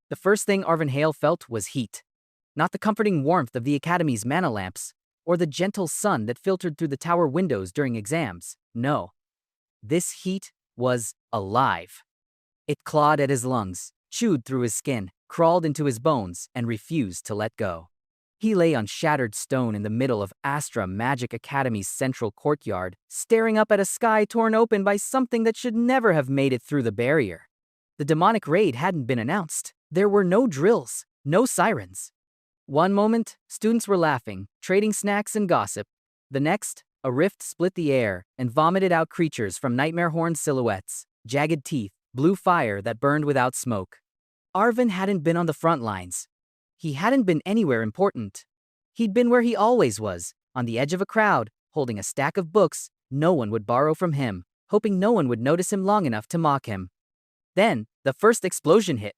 The first thing Arvin Hale felt was heat. Not the comforting warmth of the Academy's mana lamps, or the gentle sun that filtered through the tower windows during exams. No. This heat was alive. It clawed at his lungs, chewed through his skin, crawled into his bones, and refused to let go. He lay on shattered stone in the middle of Astra Magic Academy's central courtyard, staring up at a sky torn open by something that should never have made it through the barrier. The demonic raid hadn't been announced. There were no drills, no sirens. One moment, students were laughing, trading snacks and gossip. The next, a rift split the air and vomited out creatures from nightmare-horned silhouettes, jagged teeth, blue fire that burned without smoke. Arvin hadn't been on the front lines. He hadn't been anywhere important. He'd been where he always was, on the edge of a crowd, holding a stack of books no one would borrow from him, hoping no one would notice him long enough to mock him. Then, the first explosion hit.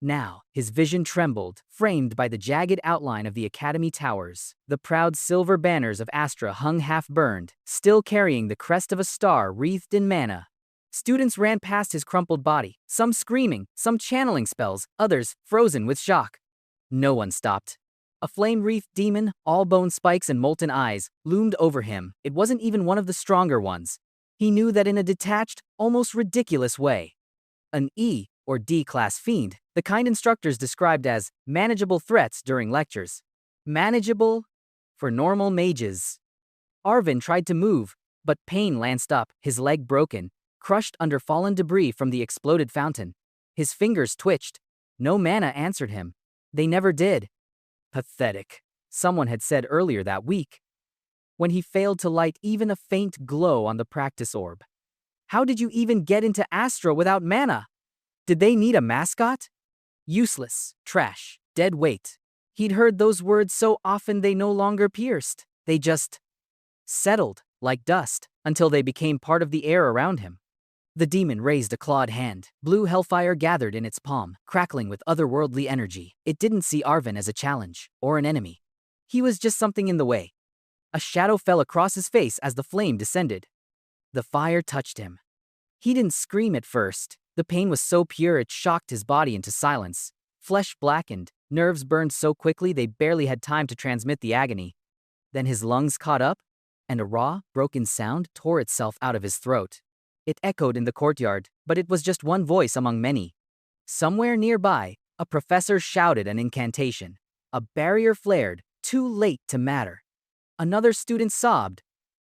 Now, his vision trembled, framed by the jagged outline of the Academy towers. The proud silver banners of Astra hung half-burned, still carrying the crest of a star wreathed in mana. Students ran past his crumpled body, some screaming, some channeling spells, others frozen with shock. No one stopped. A flame-wreathed demon, all bone spikes and molten eyes, loomed over him. It wasn't even one of the stronger ones. He knew that in a detached, almost ridiculous way. An E or D-class fiend, the kind instructors described as manageable threats during lectures. Manageable for normal mages. Arvin tried to move, but pain lanced up, his leg broken, crushed under fallen debris from the exploded fountain. His fingers twitched. No mana answered him. They never did. Pathetic, someone had said earlier that week, when he failed to light even a faint glow on the practice orb. How did you even get into Astra without mana? Did they need a mascot? Useless, trash, dead weight. He'd heard those words so often they no longer pierced. They just settled, like dust, until they became part of the air around him. The demon raised a clawed hand. Blue hellfire gathered in its palm, crackling with otherworldly energy. It didn't see Arvin as a challenge, or an enemy. He was just something in the way. A shadow fell across his face as the flame descended. The fire touched him. He didn't scream at first. The pain was so pure it shocked his body into silence. Flesh blackened, nerves burned so quickly they barely had time to transmit the agony. Then his lungs caught up, and a raw, broken sound tore itself out of his throat. It echoed in the courtyard, but it was just one voice among many. Somewhere nearby, a professor shouted an incantation. A barrier flared, too late to matter. Another student sobbed,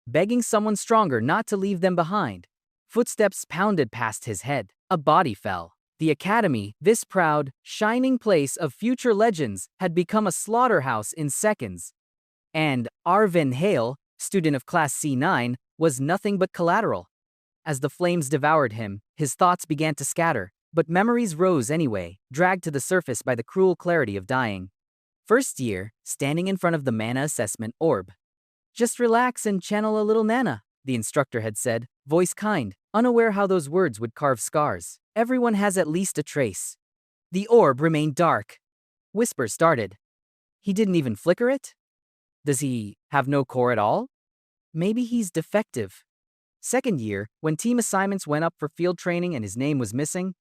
begging someone stronger not to leave them behind. Footsteps pounded past his head. A body fell. The Academy, this proud, shining place of future legends, had become a slaughterhouse in seconds. And Arvin Hale, student of Class C9, was nothing but collateral. As the flames devoured him, his thoughts began to scatter, but memories rose anyway, dragged to the surface by the cruel clarity of dying. First year, standing in front of the mana assessment orb. Just relax and channel a little mana, the instructor had said, voice kind, unaware how those words would carve scars. Everyone has at least a trace. The orb remained dark. Whispers started. He didn't even flicker it? Does he have no core at all? Maybe he's defective. Second year, when team assignments went up for field training and his name was missing,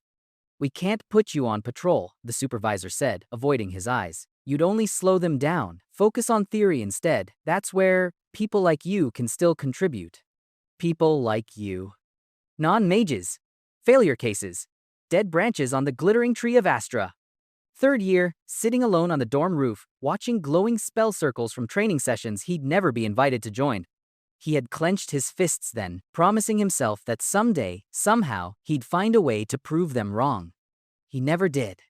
we can't put you on patrol, the supervisor said, avoiding his eyes. You'd only slow them down. Focus on theory instead. That's where people like you can still contribute. People like you. Non-mages. Failure cases. Dead branches on the glittering tree of Astra. Third year, sitting alone on the dorm roof, watching glowing spell circles from training sessions he'd never be invited to join. He had clenched his fists then, promising himself that someday, somehow, he'd find a way to prove them wrong. He never did.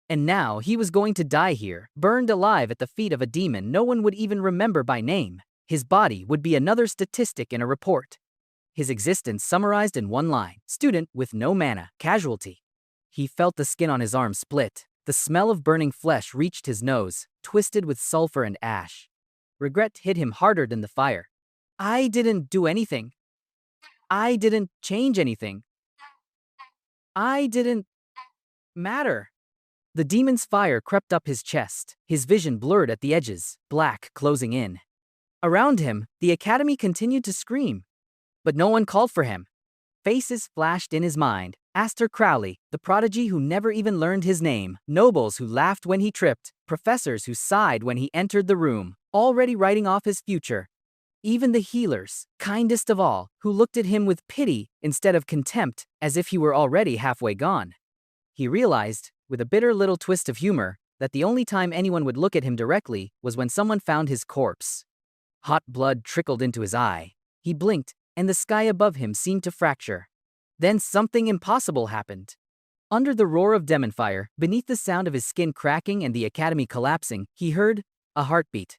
And now he was going to die here, burned alive at the feet of a demon no one would even remember by name. His body would be another statistic in a report. His existence summarized in one line: student with no mana, casualty. He felt the skin on his arm split. The smell of burning flesh reached his nose, twisted with sulfur and ash. Regret hit him harder than the fire. I didn't do anything. I didn't change anything. I didn't matter. The demon's fire crept up his chest, his vision blurred at the edges, black closing in. Around him, the Academy continued to scream, but no one called for him. Faces flashed in his mind, Aster Crowley, the prodigy who never even learned his name, nobles who laughed when he tripped, professors who sighed when he entered the room, already writing off his future. Even the healers, kindest of all, who looked at him with pity instead of contempt, as if he were already halfway gone. He realized, with a bitter little twist of humor, that the only time anyone would look at him directly was when someone found his corpse. Hot blood trickled into his eye. He blinked, and the sky above him seemed to fracture. Then something impossible happened. Under the roar of demon fire, beneath the sound of his skin cracking and the academy collapsing, he heard a heartbeat.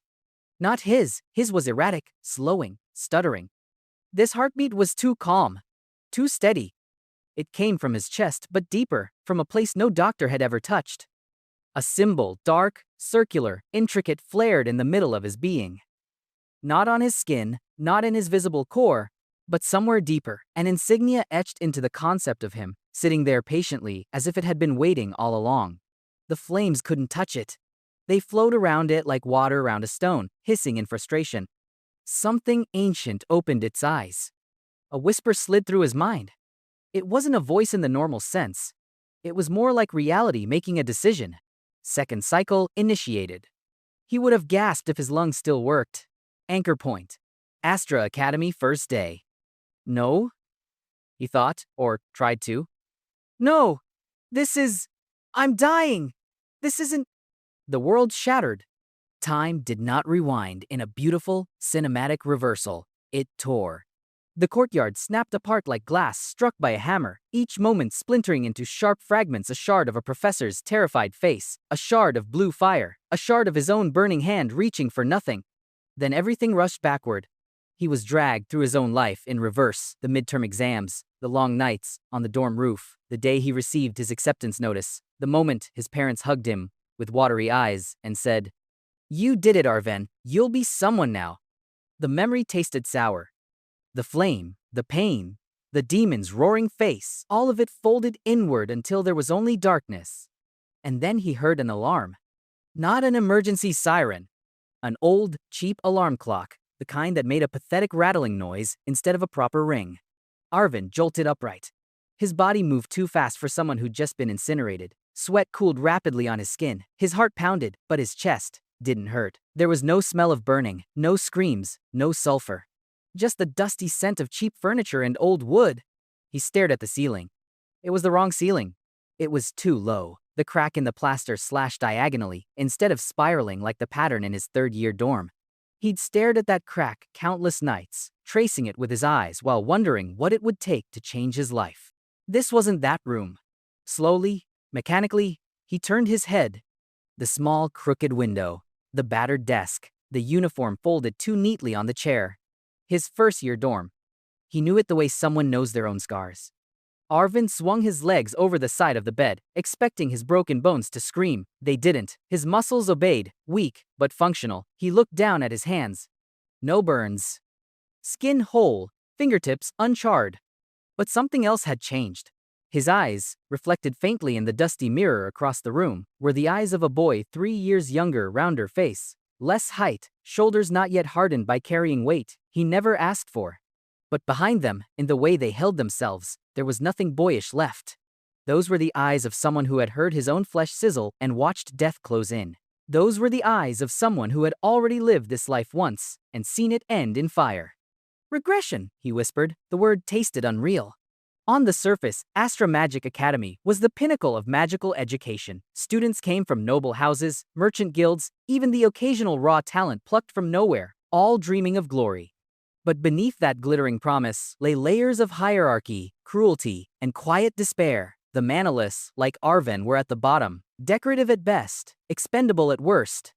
Not his was erratic, slowing, stuttering. This heartbeat was too calm, too steady. It came from his chest, but deeper, from a place no doctor had ever touched. A symbol, dark, circular, intricate, flared in the middle of his being. Not on his skin, not in his visible core, but somewhere deeper, an insignia etched into the concept of him, sitting there patiently, as if it had been waiting all along. The flames couldn't touch it. They flowed around it like water around a stone, hissing in frustration. Something ancient opened its eyes. A whisper slid through his mind. It wasn't a voice in the normal sense. It was more like reality making a decision. Second cycle initiated. He would have gasped if his lungs still worked. Anchor point. Astra Academy first day. No? He thought, or tried to. No! I'm dying! This isn't... The world shattered. Time did not rewind in a beautiful, cinematic reversal. It tore. The courtyard snapped apart like glass struck by a hammer, each moment splintering into sharp fragments, a shard of a professor's terrified face, a shard of blue fire, a shard of his own burning hand reaching for nothing. Then everything rushed backward. He was dragged through his own life in reverse, the midterm exams, the long nights on the dorm roof, the day he received his acceptance notice, the moment his parents hugged him with watery eyes and said, "You did it, Arven. You'll be someone now." The memory tasted sour. The flame, the pain, the demon's roaring face, all of it folded inward until there was only darkness. And then he heard an alarm. Not an emergency siren. An old, cheap alarm clock, the kind that made a pathetic rattling noise instead of a proper ring. Arven jolted upright. His body moved too fast for someone who'd just been incinerated. Sweat cooled rapidly on his skin. His heart pounded, but his chest didn't hurt. There was no smell of burning, no screams, no sulfur. Just the dusty scent of cheap furniture and old wood. He stared at the ceiling. It was the wrong ceiling. It was too low. The crack in the plaster slashed diagonally, instead of spiraling like the pattern in his third-year dorm. He'd stared at that crack countless nights, tracing it with his eyes while wondering what it would take to change his life. This wasn't that room. Slowly, mechanically, he turned his head. The small, crooked window, the battered desk, the uniform folded too neatly on the chair. His first-year dorm. He knew it the way someone knows their own scars. Arven swung his legs over the side of the bed, expecting his broken bones to scream. They didn't. His muscles obeyed, weak but functional. He looked down at his hands. No burns. Skin whole, fingertips uncharred. But something else had changed. His eyes, reflected faintly in the dusty mirror across the room, were the eyes of a boy 3 years younger, rounder face. Less height, shoulders not yet hardened by carrying weight he never asked for. But behind them, in the way they held themselves, there was nothing boyish left. Those were the eyes of someone who had heard his own flesh sizzle and watched death close in. Those were the eyes of someone who had already lived this life once and seen it end in fire. Regression, he whispered. The word tasted unreal. On the surface, Astra Magic Academy was the pinnacle of magical education. Students came from noble houses, merchant guilds, even the occasional raw talent plucked from nowhere, all dreaming of glory. But beneath that glittering promise lay layers of hierarchy, cruelty, and quiet despair. The manaless, like Arven, were at the bottom, decorative at best, expendable at worst.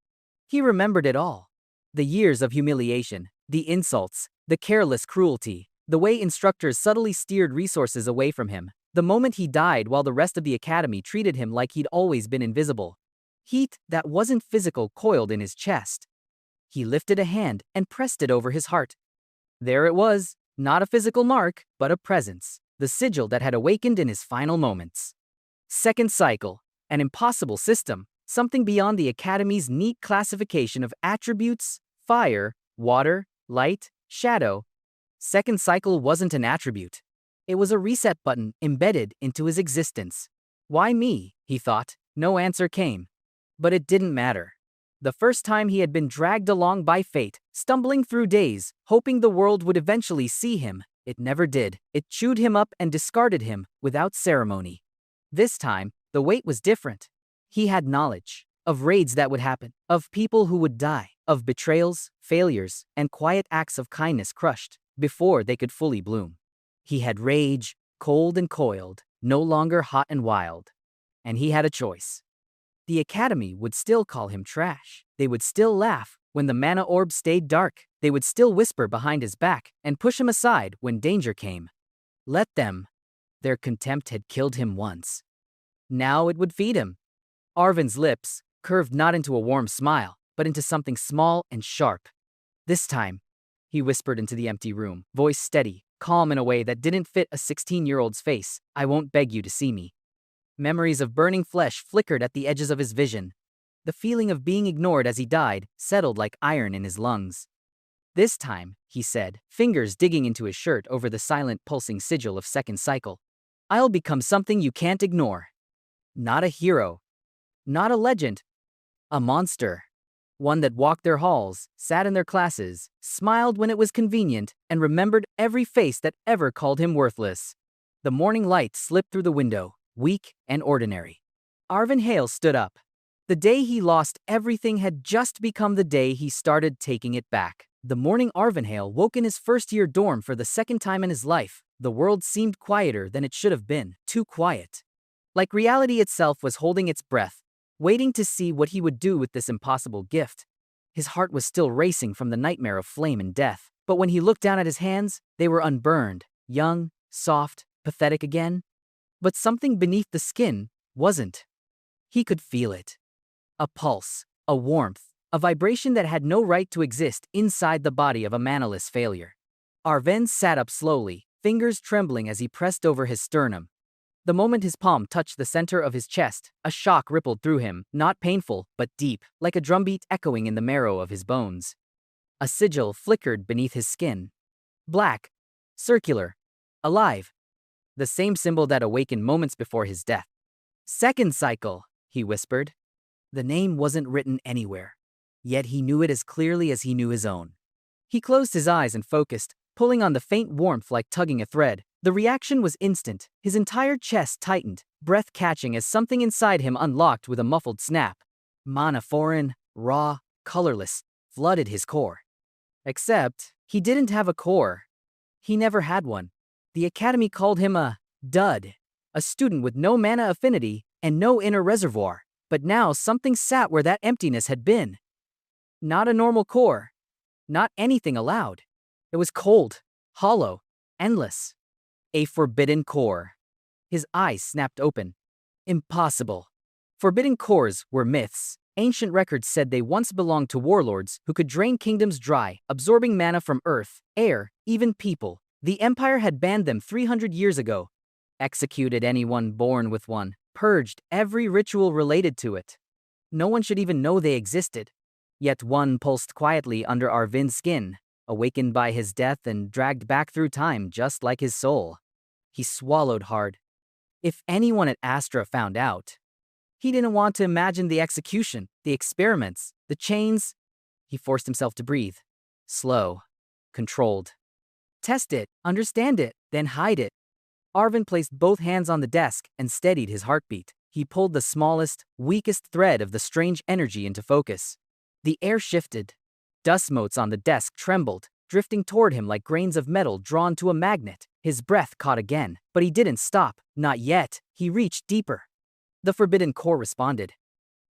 He remembered it all. The years of humiliation, the insults, the careless cruelty, the way instructors subtly steered resources away from him, the moment he died while the rest of the academy treated him like he'd always been invisible. Heat that wasn't physical coiled in his chest. He lifted a hand and pressed it over his heart. There it was, not a physical mark, but a presence, the sigil that had awakened in his final moments. Second cycle, an impossible system, something beyond the Academy's neat classification of attributes: fire, water, light, shadow. Second cycle wasn't an attribute. It was a reset button embedded into his existence. Why me? He thought. No answer came. But it didn't matter. The first time he had been dragged along by fate, stumbling through days, hoping the world would eventually see him, it never did. It chewed him up and discarded him without ceremony. This time, the weight was different. He had knowledge of raids that would happen, of people who would die, of betrayals, failures, and quiet acts of kindness crushed before they could fully bloom. He had rage, cold and coiled, no longer hot and wild. And he had a choice. The Academy would still call him trash. They would still laugh when the mana orb stayed dark. They would still whisper behind his back and push him aside when danger came. Let them. Their contempt had killed him once. Now it would feed him. Arvin's lips curved not into a warm smile, but into something small and sharp. This time, he whispered into the empty room, voice steady, calm in a way that didn't fit a 16-year-old's face. I won't beg you to see me. Memories of burning flesh flickered at the edges of his vision. The feeling of being ignored as he died settled like iron in his lungs. This time, he said, fingers digging into his shirt over the silent pulsing sigil of second cycle. I'll become something you can't ignore. Not a hero. Not a legend. A monster. One that walked their halls, sat in their classes, smiled when it was convenient, and remembered every face that ever called him worthless. The morning light slipped through the window, weak and ordinary. Arvin Hale stood up. The day he lost everything had just become the day he started taking it back. The morning Arvin Hale woke in his first-year dorm for the second time in his life, the world seemed quieter than it should have been, too quiet. Like reality itself was holding its breath, waiting to see what he would do with this impossible gift. His heart was still racing from the nightmare of flame and death, but when he looked down at his hands, they were unburned, young, soft, pathetic again. But something beneath the skin wasn't. He could feel it. A pulse, a warmth, a vibration that had no right to exist inside the body of a manaless failure. Arven sat up slowly, fingers trembling as he pressed over his sternum. The moment his palm touched the center of his chest, a shock rippled through him, not painful, but deep, like a drumbeat echoing in the marrow of his bones. A sigil flickered beneath his skin. Black, circular, alive. The same symbol that awakened moments before his death. Second cycle, he whispered. The name wasn't written anywhere, yet he knew it as clearly as he knew his own. He closed his eyes and focused, pulling on the faint warmth like tugging a thread. The reaction was instant. His entire chest tightened, breath catching as something inside him unlocked with a muffled snap. Mana foreign, raw, colorless, flooded his core. Except, he didn't have a core. He never had one. The Academy called him a dud, a student with no mana affinity and no inner reservoir. But now something sat where that emptiness had been. Not a normal core. Not anything allowed. It was cold, hollow, endless. A forbidden core. His eyes snapped open. Impossible. Forbidden cores were myths. Ancient records said they once belonged to warlords who could drain kingdoms dry, absorbing mana from earth, air, even people. The Empire had banned them 300 years ago. Executed anyone born with one. Purged every ritual related to it. No one should even know they existed. Yet one pulsed quietly under Arvin's skin, awakened by his death and dragged back through time just like his soul. He swallowed hard. If anyone at Astra found out, he didn't want to imagine the execution, the experiments, the chains. He forced himself to breathe. Slow, controlled. Test it, understand it, then hide it. Arvin placed both hands on the desk and steadied his heartbeat. He pulled the smallest, weakest thread of the strange energy into focus. The air shifted. Dust motes on the desk trembled, drifting toward him like grains of metal drawn to a magnet. His breath caught again, but he didn't stop. Not yet. He reached deeper. The forbidden core responded.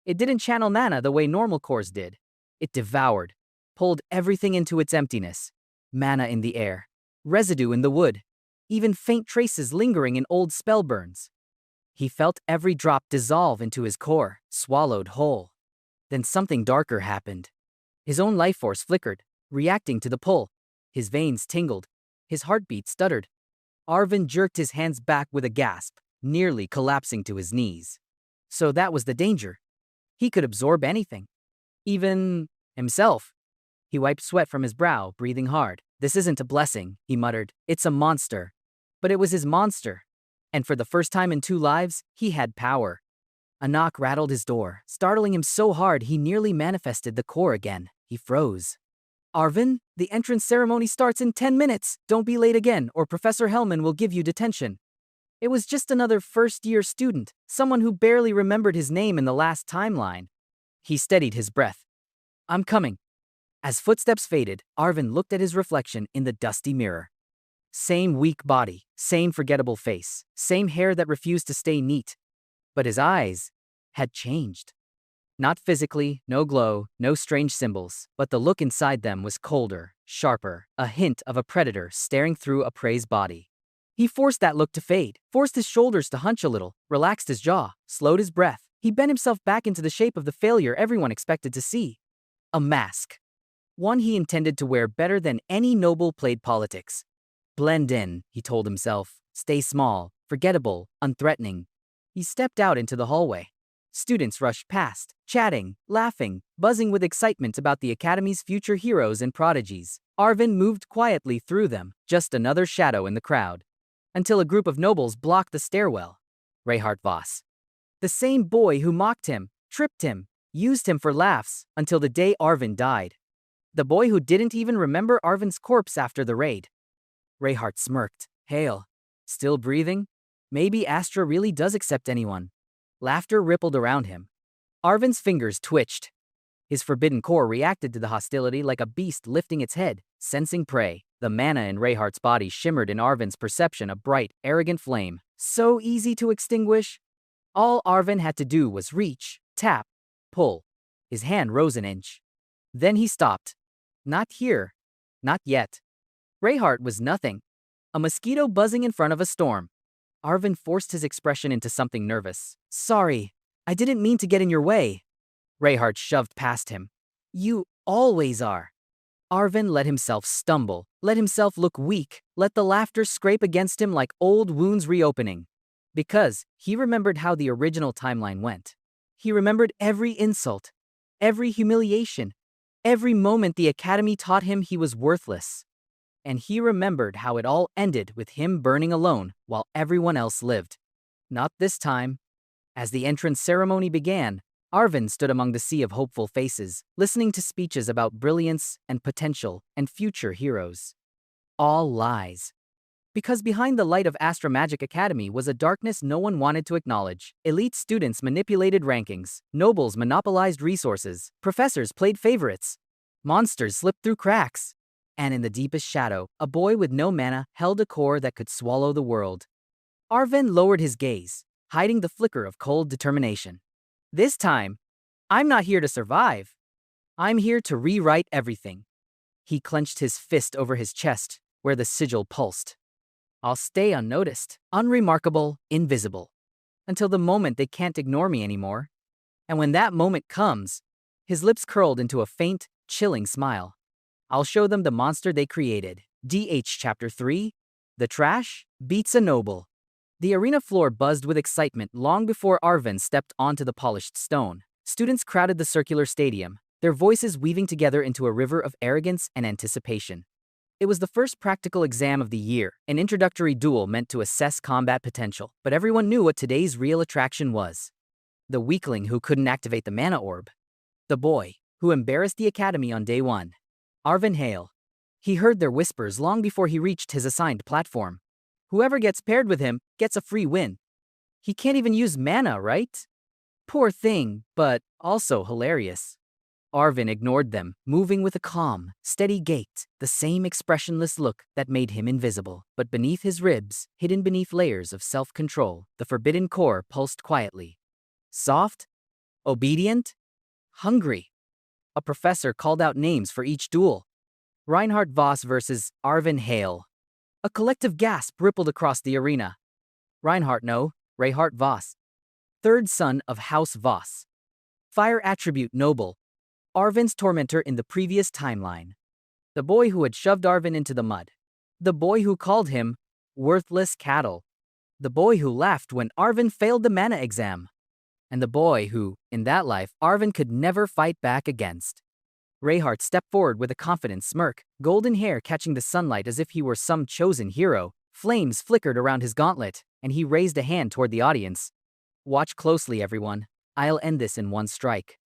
It didn't channel mana the way normal cores did. It devoured, pulled everything into its emptiness. Mana in the air, residue in the wood, even faint traces lingering in old spell burns. He felt every drop dissolve into his core, swallowed whole. Then something darker happened. His own life force flickered, reacting to the pull. His veins tingled. His heartbeat stuttered. Arvin jerked his hands back with a gasp, nearly collapsing to his knees. So that was the danger. He could absorb anything. Even himself. He wiped sweat from his brow, breathing hard. This isn't a blessing, he muttered. It's a monster. But it was his monster. And for the first time in 2 lives, he had power. A knock rattled his door, startling him so hard he nearly manifested the core again. He froze. Arvin, the entrance ceremony starts in 10 minutes. Don't be late again, or Professor Hellman will give you detention. It was just another first-year student, someone who barely remembered his name in the last timeline. He steadied his breath. I'm coming. As footsteps faded, Arvin looked at his reflection in the dusty mirror. Same weak body, same forgettable face, same hair that refused to stay neat. But his eyes had changed. Not physically, no glow, no strange symbols, but the look inside them was colder, sharper, a hint of a predator staring through a prey's body. He forced that look to fade, forced his shoulders to hunch a little, relaxed his jaw, slowed his breath. He bent himself back into the shape of the failure everyone expected to see. A mask. One he intended to wear better than any noble played politics. Blend in, he told himself. Stay small, forgettable, unthreatening. He stepped out into the hallway. Students rushed past, chatting, laughing, buzzing with excitement about the Academy's future heroes and prodigies. Arvin moved quietly through them, just another shadow in the crowd. Until a group of nobles blocked the stairwell. Reinhardt Voss. The same boy who mocked him, tripped him, used him for laughs, until the day Arvin died. The boy who didn't even remember Arvin's corpse after the raid. Reinhardt smirked. Hail. Still breathing? Maybe Astra really does accept anyone. Laughter rippled around him. Arvin's fingers twitched. His forbidden core reacted to the hostility like a beast lifting its head, sensing prey. The mana in Reinhardt's body shimmered in Arvin's perception a bright, arrogant flame. So easy to extinguish. All Arvin had to do was reach, tap, pull. His hand rose an inch. Then he stopped. Not here. Not yet. Reinhardt was nothing. A mosquito buzzing in front of a storm. Arvin forced his expression into something nervous. Sorry, I didn't mean to get in your way. Reinhardt shoved past him. You always are. Arvin let himself stumble, let himself look weak, let the laughter scrape against him like old wounds reopening. Because he remembered how the original timeline went. He remembered every insult, every humiliation, every moment the Academy taught him he was worthless. And he remembered how it all ended with him burning alone while everyone else lived. Not this time. As the entrance ceremony began, Arvin stood among the sea of hopeful faces, listening to speeches about brilliance and potential and future heroes. All lies. Because behind the light of Astra Magic Academy was a darkness no one wanted to acknowledge. Elite students manipulated rankings, nobles monopolized resources, professors played favorites, monsters slipped through cracks. And in the deepest shadow, a boy with no mana held a core that could swallow the world. Arvin lowered his gaze, hiding the flicker of cold determination. This time, I'm not here to survive. I'm here to rewrite everything. He clenched his fist over his chest, where the sigil pulsed. I'll stay unnoticed, unremarkable, invisible, until the moment they can't ignore me anymore. And when that moment comes, his lips curled into a faint, chilling smile. I'll show them the monster they created. DH Chapter 3, The Trash Beats a Noble. The arena floor buzzed with excitement long before Arvin stepped onto the polished stone. Students crowded the circular stadium, their voices weaving together into a river of arrogance and anticipation. It was the first practical exam of the year, an introductory duel meant to assess combat potential, but everyone knew what today's real attraction was. The weakling who couldn't activate the mana orb. The boy who embarrassed the Academy on day one. Arvin Hale. He heard their whispers long before he reached his assigned platform. Whoever gets paired with him gets a free win. He can't even use mana, right? Poor thing, but also hilarious. Arvin ignored them, moving with a calm, steady gait, the same expressionless look that made him invisible. But beneath his ribs, hidden beneath layers of self-control, the forbidden core pulsed quietly. Soft? Obedient? Hungry. A professor called out names for each duel. Reinhardt Voss versus Arvin Hale. A collective gasp rippled across the arena. Reinhardt no, Reinhardt Voss. Third son of House Voss. Fire attribute noble. Arvin's tormentor in the previous timeline. The boy who had shoved Arvin into the mud. The boy who called him worthless cattle. The boy who laughed when Arvin failed the mana exam. And the boy who, in that life, Arvin could never fight back against. Reinhardt stepped forward with a confident smirk, golden hair catching the sunlight as if he were some chosen hero, Flames flickered around his gauntlet, and he raised a hand toward the audience. Watch closely, everyone. I'll end this in one strike.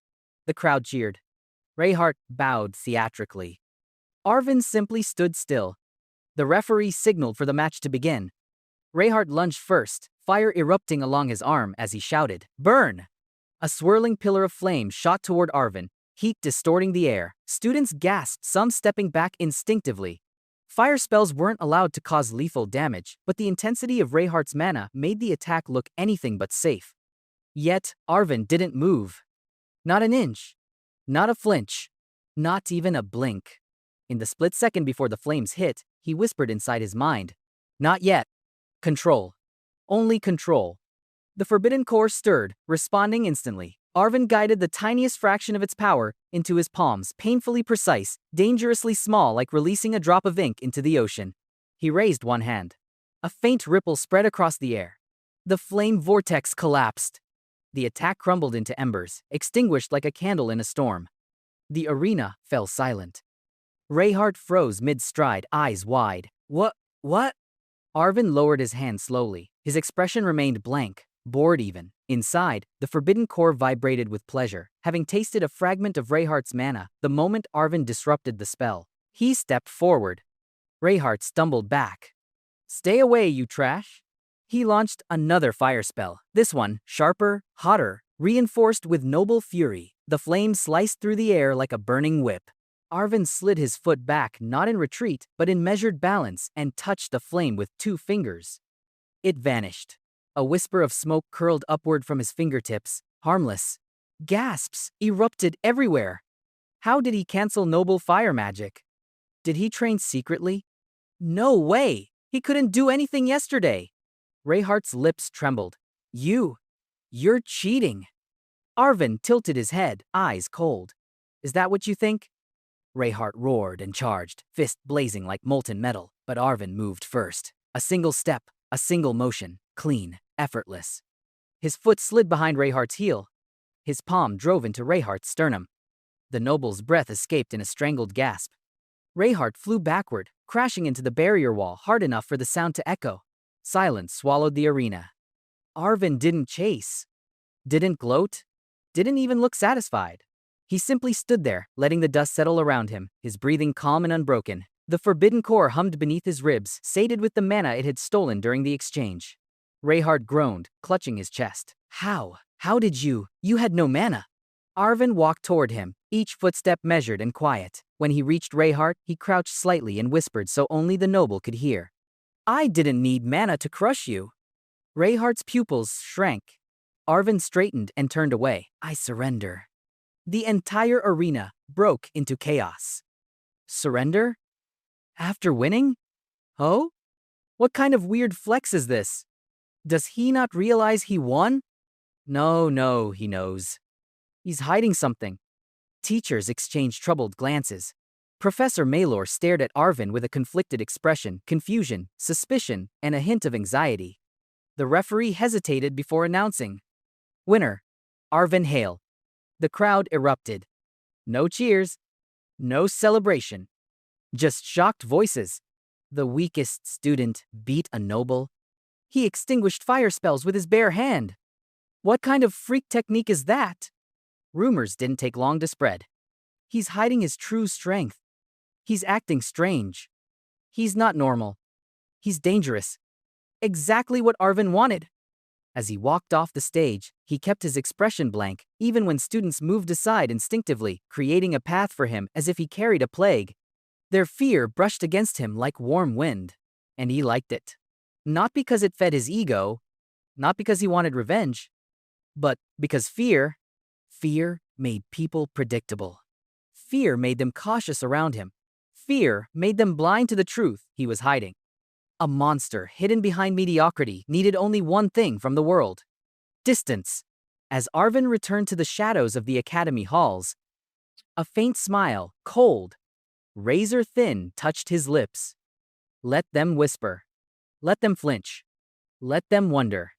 The crowd cheered. Reinhardt bowed theatrically. Arvin simply stood still. The referee signaled for the match to begin. Reinhardt lunged first, fire erupting along his arm as he shouted, "Burn!" A swirling pillar of flame shot toward Arvin, heat distorting the air. Students gasped, some stepping back instinctively. Fire spells weren't allowed to cause lethal damage, but the intensity of Reinhardt's mana made the attack look anything but safe. Yet, Arvin didn't move. Not an inch. Not a flinch. Not even a blink. In the split second before the flames hit, he whispered inside his mind, "Not yet. Control. Only control." The forbidden core stirred, responding instantly. Arvin guided the tiniest fraction of its power into his palms, painfully precise, dangerously small, like releasing a drop of ink into the ocean. He raised one hand. A faint ripple spread across the air. The flame vortex collapsed. The attack crumbled into embers, extinguished like a candle in a storm. The arena fell silent. Reinhardt froze mid-stride, eyes wide. What? Arvin lowered his hand slowly. His expression remained blank, bored even. Inside, the forbidden core vibrated with pleasure, having tasted a fragment of Reinhardt's mana the moment Arvin disrupted the spell. He stepped forward. Reinhardt stumbled back. "Stay away, you trash." He launched another fire spell, this one sharper, hotter, reinforced with noble fury. The flame sliced through the air like a burning whip. Arvin slid his foot back, not in retreat, but in measured balance, and touched the flame with 2 fingers. It vanished. A whisper of smoke curled upward from his fingertips, harmless. Gasps erupted everywhere. How did he cancel noble fire magic? Did he train secretly? No way! He couldn't do anything yesterday. Reinhardt's lips trembled. You're cheating. Arvin tilted his head, eyes cold. Is that what you think? Reinhardt roared and charged, fist blazing like molten metal, but Arvin moved first. A single step, a single motion, clean, effortless. His foot slid behind Reinhardt's heel. His palm drove into Reinhardt's sternum. The noble's breath escaped in a strangled gasp. Reinhardt flew backward, crashing into the barrier wall hard enough for the sound to echo. Silence swallowed the arena. Arvin didn't chase, didn't gloat, didn't even look satisfied. He simply stood there, letting the dust settle around him, his breathing calm and unbroken. The forbidden core hummed beneath his ribs, sated with the mana it had stolen during the exchange. Reinhardt groaned, clutching his chest. How? How did you? You had no mana. Arvin walked toward him, each footstep measured and quiet. When he reached Reinhardt, he crouched slightly and whispered so only the noble could hear. I didn't need mana to crush you. Reinhardt's pupils shrank. Arvin straightened and turned away. I surrender. The entire arena broke into chaos. Surrender? After winning? Oh? What kind of weird flex is this? Does he not realize he won? No, he knows. He's hiding something. Teachers exchanged troubled glances. Professor Maylor stared at Arvin with a conflicted expression, confusion, suspicion, and a hint of anxiety. The referee hesitated before announcing, "Winner, Arvin Hale." The crowd erupted. No cheers, no celebration, just shocked voices. The weakest student beat a noble. He extinguished fire spells with his bare hand. What kind of freak technique is that? Rumors didn't take long to spread. He's hiding his true strength. He's acting strange. He's not normal. He's dangerous. Exactly what Arvin wanted. As he walked off the stage, he kept his expression blank, even when students moved aside instinctively, creating a path for him as if he carried a plague. Their fear brushed against him like warm wind, and he liked it. Not because it fed his ego, not because he wanted revenge, but because fear made people predictable. Fear made them cautious around him. Fear made them blind to the truth he was hiding. A monster hidden behind mediocrity needed only one thing from the world: distance. As Arvin returned to the shadows of the academy halls, a faint smile, cold, razor thin, touched his lips. Let them whisper. Let them flinch. Let them wonder.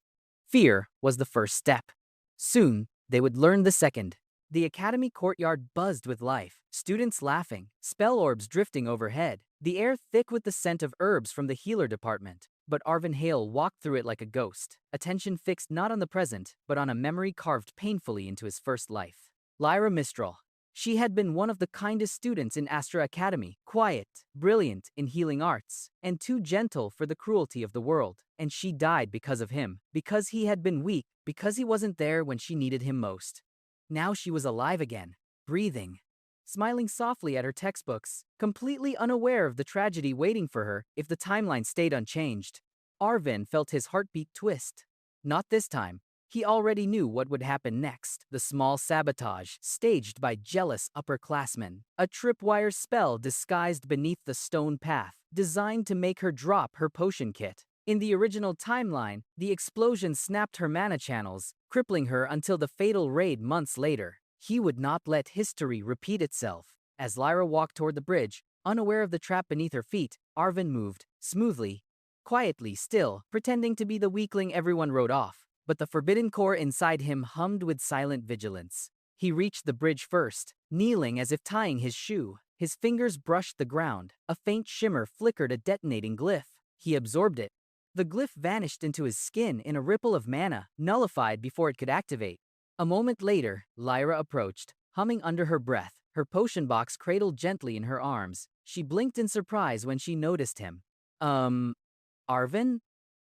Fear was the first step. Soon, they would learn the second. The academy courtyard buzzed with life, students laughing, spell orbs drifting overhead, the air thick with the scent of herbs from the healer department. but Arvin Hale walked through it like a ghost, attention fixed not on the present, but on a memory carved painfully into his first life. Lyra Mistral. She had been one of the kindest students in Astra Academy, quiet, brilliant in healing arts, and too gentle for the cruelty of the world. And she died because of him, because he had been weak, because he wasn't there when she needed him most. Now she was alive again, breathing, smiling softly at her textbooks, completely unaware of the tragedy waiting for her if the timeline stayed unchanged. Arvin felt his heartbeat twist. Not this time. He already knew what would happen next. The small sabotage, staged by jealous upperclassmen. A tripwire spell disguised beneath the stone path, designed to make her drop her potion kit. In the original timeline, the explosion snapped her mana channels, crippling her until the fatal raid months later. He would not let history repeat itself. As Lyra walked toward the bridge, unaware of the trap beneath her feet, Arvin moved, smoothly, quietly still, pretending to be the weakling everyone wrote off. But the forbidden core inside him hummed with silent vigilance. He reached the bridge first, kneeling as if tying his shoe. His fingers brushed the ground. A faint shimmer flickered a detonating glyph. He absorbed it. The glyph vanished into his skin in a ripple of mana, nullified before it could activate. A moment later, Lyra approached, humming under her breath, her potion box cradled gently in her arms. She blinked in surprise when she noticed him. Arvin?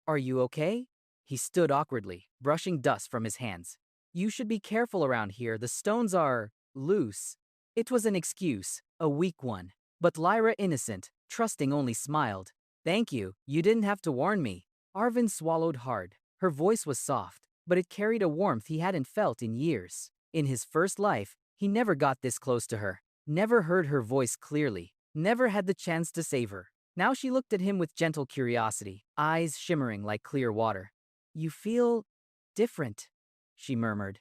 Are you okay? He stood awkwardly, brushing dust from his hands. You should be careful around here, the stones are loose. It was an excuse, a weak one. But Lyra, innocent, trusting, only smiled. Thank you, you didn't have to warn me. Arvin swallowed hard. Her voice was soft, but it carried a warmth he hadn't felt in years. In his first life, he never got this close to her, never heard her voice clearly, never had the chance to save her. Now she looked at him with gentle curiosity, eyes shimmering like clear water. You feel different, she murmured.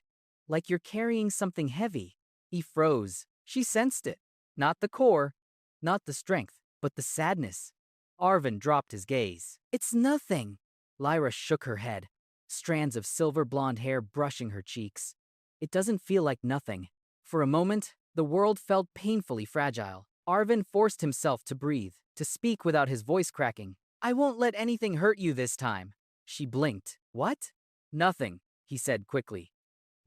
Like you're carrying something heavy. He froze. She sensed it. Not the core, not the strength, but the sadness. Arvin dropped his gaze. It's nothing. Lyra shook her head, strands of silver blonde hair brushing her cheeks. It doesn't feel like nothing. For a moment, the world felt painfully fragile. Arvin forced himself to breathe, to speak without his voice cracking. I won't let anything hurt you this time. She blinked. What? Nothing, he said quickly.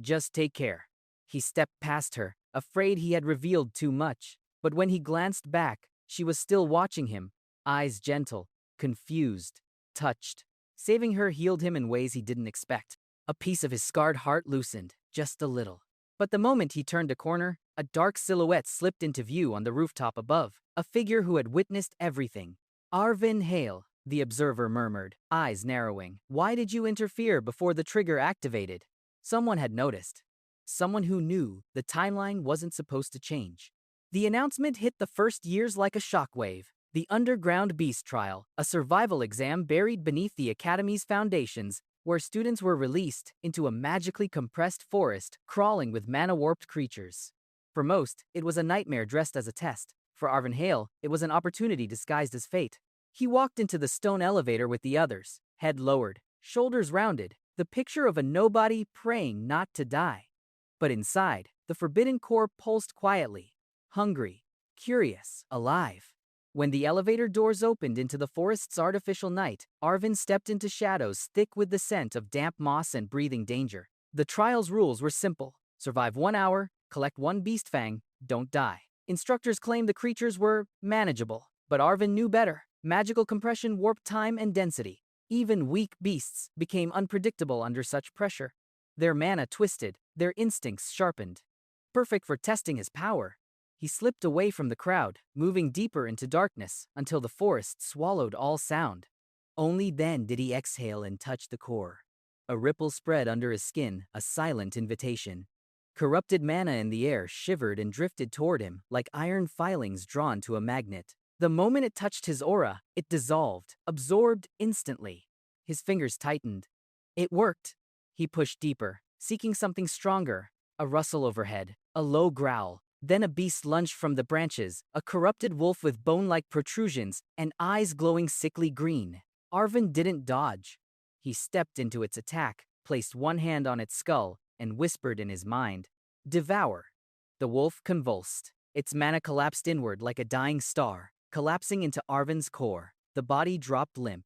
Just take care. He stepped past her, afraid he had revealed too much. But when he glanced back, she was still watching him, eyes gentle, confused, touched. Saving her healed him in ways he didn't expect. A piece of his scarred heart loosened, just a little. But the moment he turned a corner, a dark silhouette slipped into view on the rooftop above, a figure who had witnessed everything. Arvin Hale, the observer murmured, eyes narrowing. Why did you interfere before the trigger activated? Someone had noticed. Someone who knew the timeline wasn't supposed to change. The announcement hit the first years like a shockwave. The Underground Beast Trial, a survival exam buried beneath the Academy's foundations, where students were released into a magically compressed forest crawling with mana-warped creatures. For most, it was a nightmare dressed as a test. For Arvin Hale, it was an opportunity disguised as fate. He walked into the stone elevator with the others, head lowered, shoulders rounded, the picture of a nobody praying not to die. But inside, the forbidden core pulsed quietly, hungry, curious, alive. When the elevator doors opened into the forest's artificial night, Arvin stepped into shadows thick with the scent of damp moss and breathing danger. The trial's rules were simple. Survive 1 hour, collect 1 beast fang, don't die. Instructors claimed the creatures were manageable, but Arvin knew better. Magical compression warped time and density. Even weak beasts became unpredictable under such pressure. Their mana twisted, their instincts sharpened. Perfect for testing his power. He slipped away from the crowd, moving deeper into darkness until the forest swallowed all sound. Only then did he exhale and touch the core. A ripple spread under his skin, a silent invitation. Corrupted mana in the air shivered and drifted toward him like iron filings drawn to a magnet. The moment it touched his aura, it dissolved, absorbed instantly. His fingers tightened. It worked. He pushed deeper, seeking something stronger. A rustle overhead, a low growl. Then a beast lunged from the branches, a corrupted wolf with bone-like protrusions and eyes glowing sickly green. Arvin didn't dodge. He stepped into its attack, placed one hand on its skull, and whispered in his mind, "Devour." The wolf convulsed. Its mana collapsed inward like a dying star, collapsing into Arvin's core. The body dropped limp.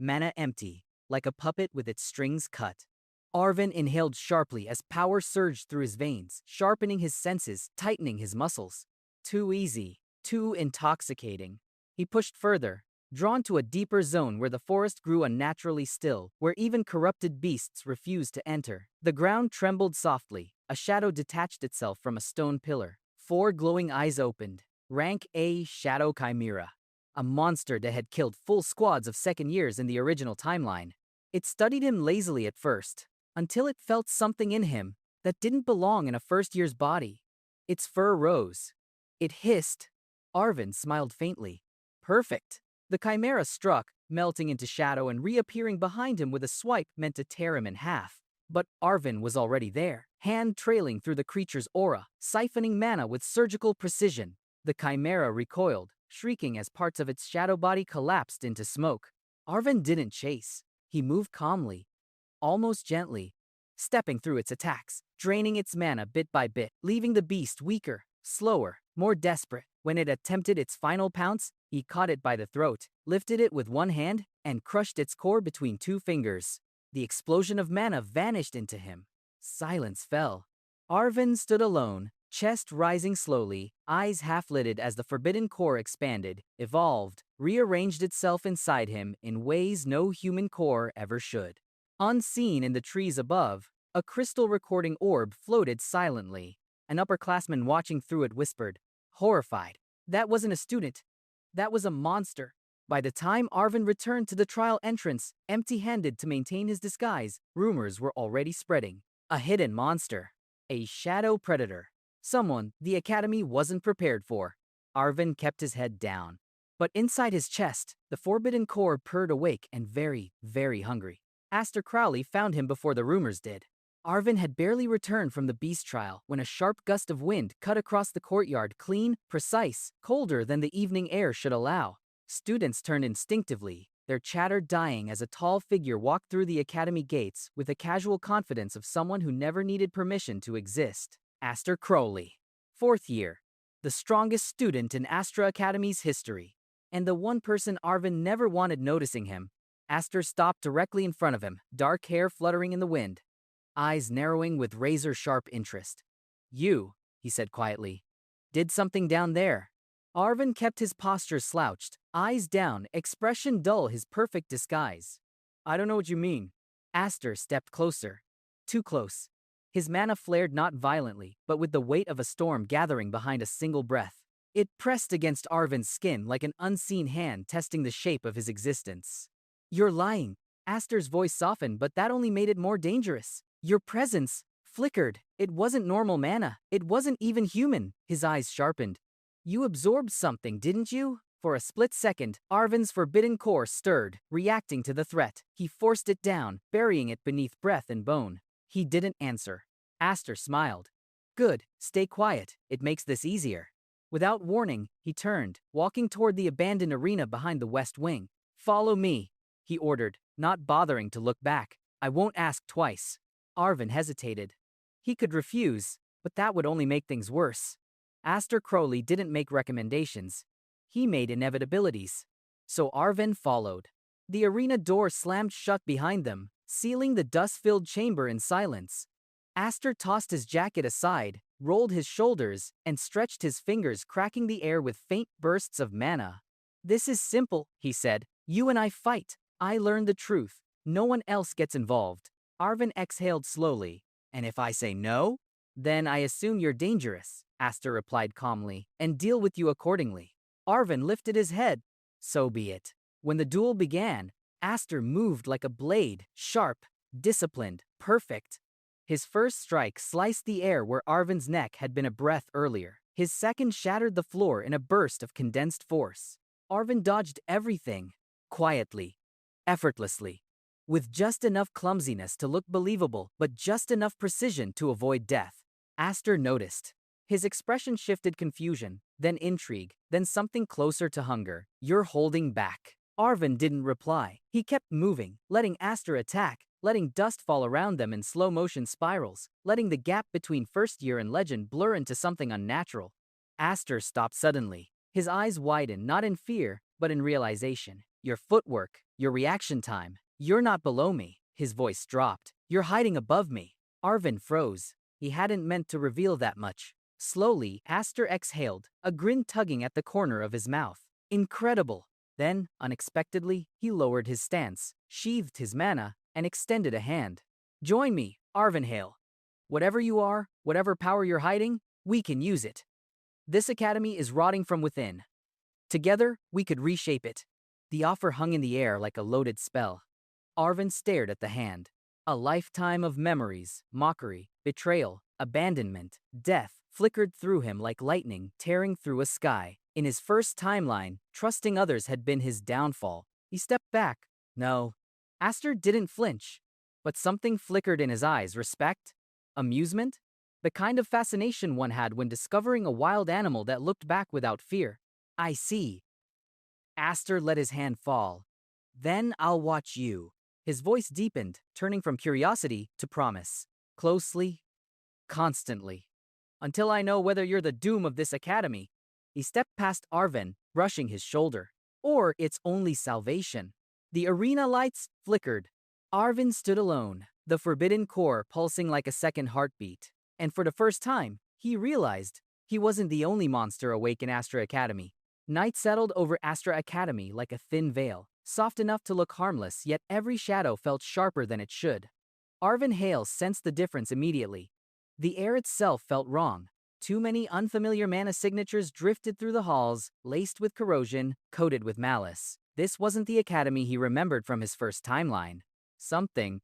mana empty, like a puppet with its strings cut. Arvin inhaled sharply as power surged through his veins, sharpening his senses, tightening his muscles. Too easy, too intoxicating. He pushed further, drawn to a deeper zone where the forest grew unnaturally still, where even corrupted beasts refused to enter. The ground trembled softly. A shadow detached itself from a stone pillar. 4 glowing eyes opened. Rank A Shadow Chimera. A monster that had killed full squads of second years in the original timeline. It studied him lazily at first, until it felt something in him that didn't belong in a first year's body. Its fur rose. It hissed. Arvin smiled faintly. Perfect. The chimera struck, melting into shadow and reappearing behind him with a swipe meant to tear him in half. But Arvin was already there, hand trailing through the creature's aura, siphoning mana with surgical precision. The chimera recoiled, shrieking as parts of its shadow body collapsed into smoke. Arvin didn't chase. He moved calmly, almost gently, stepping through its attacks, draining its mana bit by bit, leaving the beast weaker, slower, more desperate. When it attempted its final pounce, he caught it by the throat, lifted it with one hand, and crushed its core between 2 fingers. The explosion of mana vanished into him. Silence fell. Arvin stood alone, chest rising slowly, eyes half-lidded as the forbidden core expanded, evolved, rearranged itself inside him in ways no human core ever should. Unseen in the trees above, a crystal recording orb floated silently. An upperclassman watching through it whispered, horrified, "That wasn't a student. That was a monster." By the time Arvin returned to the trial entrance, empty-handed to maintain his disguise, rumors were already spreading. A hidden monster. A shadow predator. Someone the Academy wasn't prepared for. Arvin kept his head down. But inside his chest, the forbidden core purred awake and very, very hungry. Aster Crowley found him before the rumors did. Arvin had barely returned from the beast trial when a sharp gust of wind cut across the courtyard, clean, precise, colder than the evening air should allow. Students turned instinctively, their chatter dying as a tall figure walked through the academy gates with the casual confidence of someone who never needed permission to exist. Aster Crowley. 4th year. The strongest student in Astra Academy's history. And the one person Arvin never wanted noticing him. Aster stopped directly in front of him, dark hair fluttering in the wind, eyes narrowing with razor-sharp interest. "You," he said quietly, "did something down there." Arvin kept his posture slouched, eyes down, expression dull, his perfect disguise. "I don't know what you mean." Aster stepped closer. Too close. His mana flared not violently, but with the weight of a storm gathering behind a single breath. It pressed against Arvin's skin like an unseen hand testing the shape of his existence. "You're lying." Aster's voice softened, but that only made it more dangerous. "Your presence flickered. It wasn't normal mana. It wasn't even human." His eyes sharpened. "You absorbed something, didn't you?" For a split second, Arvin's forbidden core stirred, reacting to the threat. He forced it down, burying it beneath breath and bone. He didn't answer. Aster smiled. "Good, stay quiet. It makes this easier." Without warning, he turned, walking toward the abandoned arena behind the west wing. "Follow me," he ordered, not bothering to look back. "I won't ask twice." Arvin hesitated. He could refuse, but that would only make things worse. Aster Crowley didn't make recommendations. He made inevitabilities. So Arvin followed. The arena door slammed shut behind them, sealing the dust-filled chamber in silence. Aster tossed his jacket aside, rolled his shoulders, and stretched his fingers, cracking the air with faint bursts of mana. "This is simple," he said. "You and I fight. I learn the truth. No one else gets involved." Arvin exhaled slowly. "And if I say no? Then I assume you're dangerous," Aster replied calmly, "and deal with you accordingly." Arvin lifted his head. So be it. When the duel began, Aster moved like a blade, sharp, disciplined, perfect. His first strike sliced the air where Arvin's neck had been a breath earlier. His second shattered the floor in a burst of condensed force. Arvin dodged everything, quietly, effortlessly, with just enough clumsiness to look believable, but just enough precision to avoid death. Aster noticed. His expression shifted confusion, then intrigue, then something closer to hunger. "You're holding back." Arvin didn't reply. He kept moving, letting Aster attack, letting dust fall around them in slow-motion spirals, letting the gap between first year and legend blur into something unnatural. Aster stopped suddenly. His eyes widened, not in fear, but in realization. "Your footwork, Your reaction time. You're not below me. His voice dropped. You're hiding above me. Arvin froze. He hadn't meant to reveal that much. Slowly, Aster exhaled, a grin tugging at the corner of his mouth. Incredible. Then, unexpectedly, he lowered his stance, sheathed his mana, and extended a hand. Join me, Arvanhale. Whatever you are, whatever power you're hiding, we can use it. This academy is rotting from within. Together, we could reshape it. The offer hung in the air like a loaded spell. Arvin stared at the hand. A lifetime of memories, mockery, betrayal, abandonment, death flickered through him like lightning tearing through a sky. In his first timeline, trusting others had been his downfall. He stepped back. No. Aster didn't flinch. But something flickered in his eyes. Respect? Amusement? The kind of fascination one had when discovering a wild animal that looked back without fear. I see. Aster let his hand fall. Then I'll watch you. His voice deepened, turning from curiosity to promise. Closely, constantly. Until I know whether you're the doom of this academy. He stepped past Arvin, brushing his shoulder. Or its only salvation. The arena lights flickered. Arvin stood alone, the forbidden core pulsing like a second heartbeat. And for the first time, he realized he wasn't the only monster awake in Astra Academy. Night settled over Astra Academy like a thin veil, soft enough to look harmless, yet every shadow felt sharper than it should. Arvin Hale sensed the difference immediately. The air itself felt wrong. Too many unfamiliar mana signatures drifted through the halls, laced with corrosion, coated with malice. This wasn't the academy he remembered from his first timeline. Something.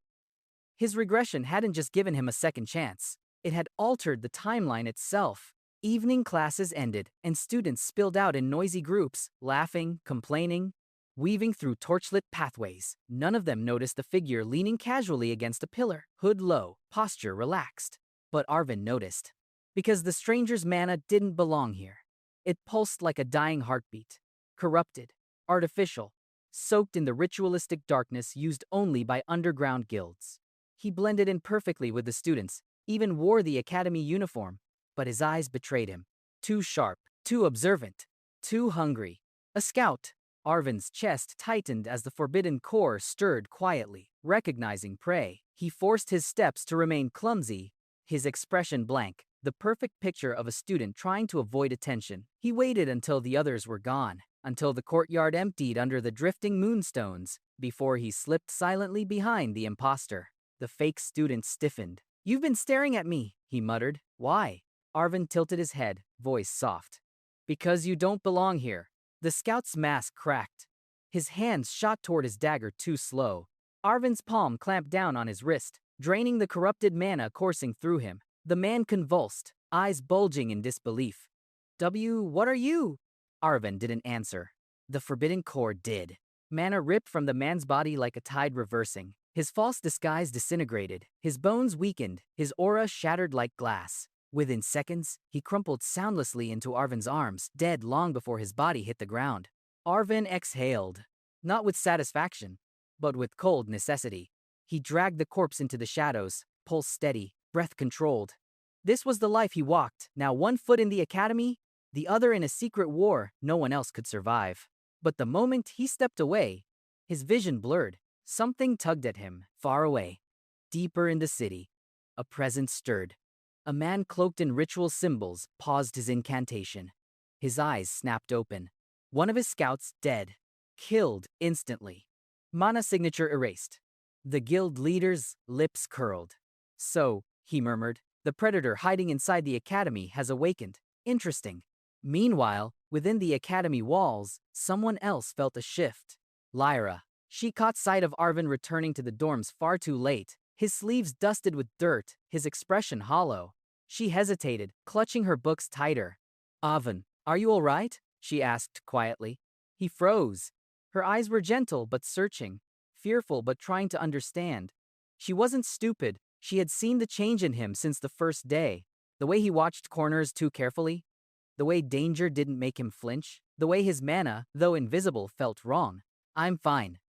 His regression hadn't just given him a second chance. It had altered the timeline itself. Evening classes ended, and students spilled out in noisy groups, laughing, complaining, weaving through torchlit pathways. None of them noticed the figure leaning casually against a pillar, hood low, posture relaxed. But Arvin noticed. Because the stranger's mana didn't belong here. It pulsed like a dying heartbeat. Corrupted, artificial, soaked in the ritualistic darkness used only by underground guilds. He blended in perfectly with the students, even wore the academy uniform. But his eyes betrayed him. Too sharp, too observant, too hungry. A scout. Arvin's chest tightened as the forbidden core stirred quietly, recognizing prey. He forced his steps to remain clumsy, his expression blank, the perfect picture of a student trying to avoid attention. He waited until the others were gone, until the courtyard emptied under the drifting moonstones, before he slipped silently behind the imposter. The fake student stiffened. "You've been staring at me," he muttered. "Why?" Arvin tilted his head, voice soft. "Because you don't belong here." The scout's mask cracked. His hands shot toward his dagger too slow. Arvin's palm clamped down on his wrist, draining the corrupted mana coursing through him. The man convulsed, eyes bulging in disbelief. What are you?" Arvin didn't answer. The forbidden core did. Mana ripped from the man's body like a tide reversing. His false disguise disintegrated, his bones weakened, his aura shattered like glass. Within seconds, he crumpled soundlessly into Arvin's arms, dead long before his body hit the ground. Arvin exhaled, not with satisfaction, but with cold necessity. He dragged the corpse into the shadows, pulse steady, breath controlled. This was the life he walked, now one foot in the academy, the other in a secret war no one else could survive. But the moment he stepped away, his vision blurred. Something tugged at him, far away. Deeper in the city, a presence stirred. A man cloaked in ritual symbols paused his incantation. His eyes snapped open. One of his scouts dead. Killed instantly. Mana signature erased. The guild leader's lips curled. "So," he murmured, "the predator hiding inside the academy has awakened. Interesting." Meanwhile, within the academy walls, someone else felt a shift. Lyra. She caught sight of Arvin returning to the dorms far too late, his sleeves dusted with dirt, his expression hollow. She hesitated, clutching her books tighter. "Arvin, are you all right?" she asked quietly. He froze. Her eyes were gentle but searching, fearful but trying to understand. She wasn't stupid. She had seen the change in him since the first day. The way he watched corners too carefully. The way danger didn't make him flinch. The way his mana, though invisible, felt wrong. "I'm fine,"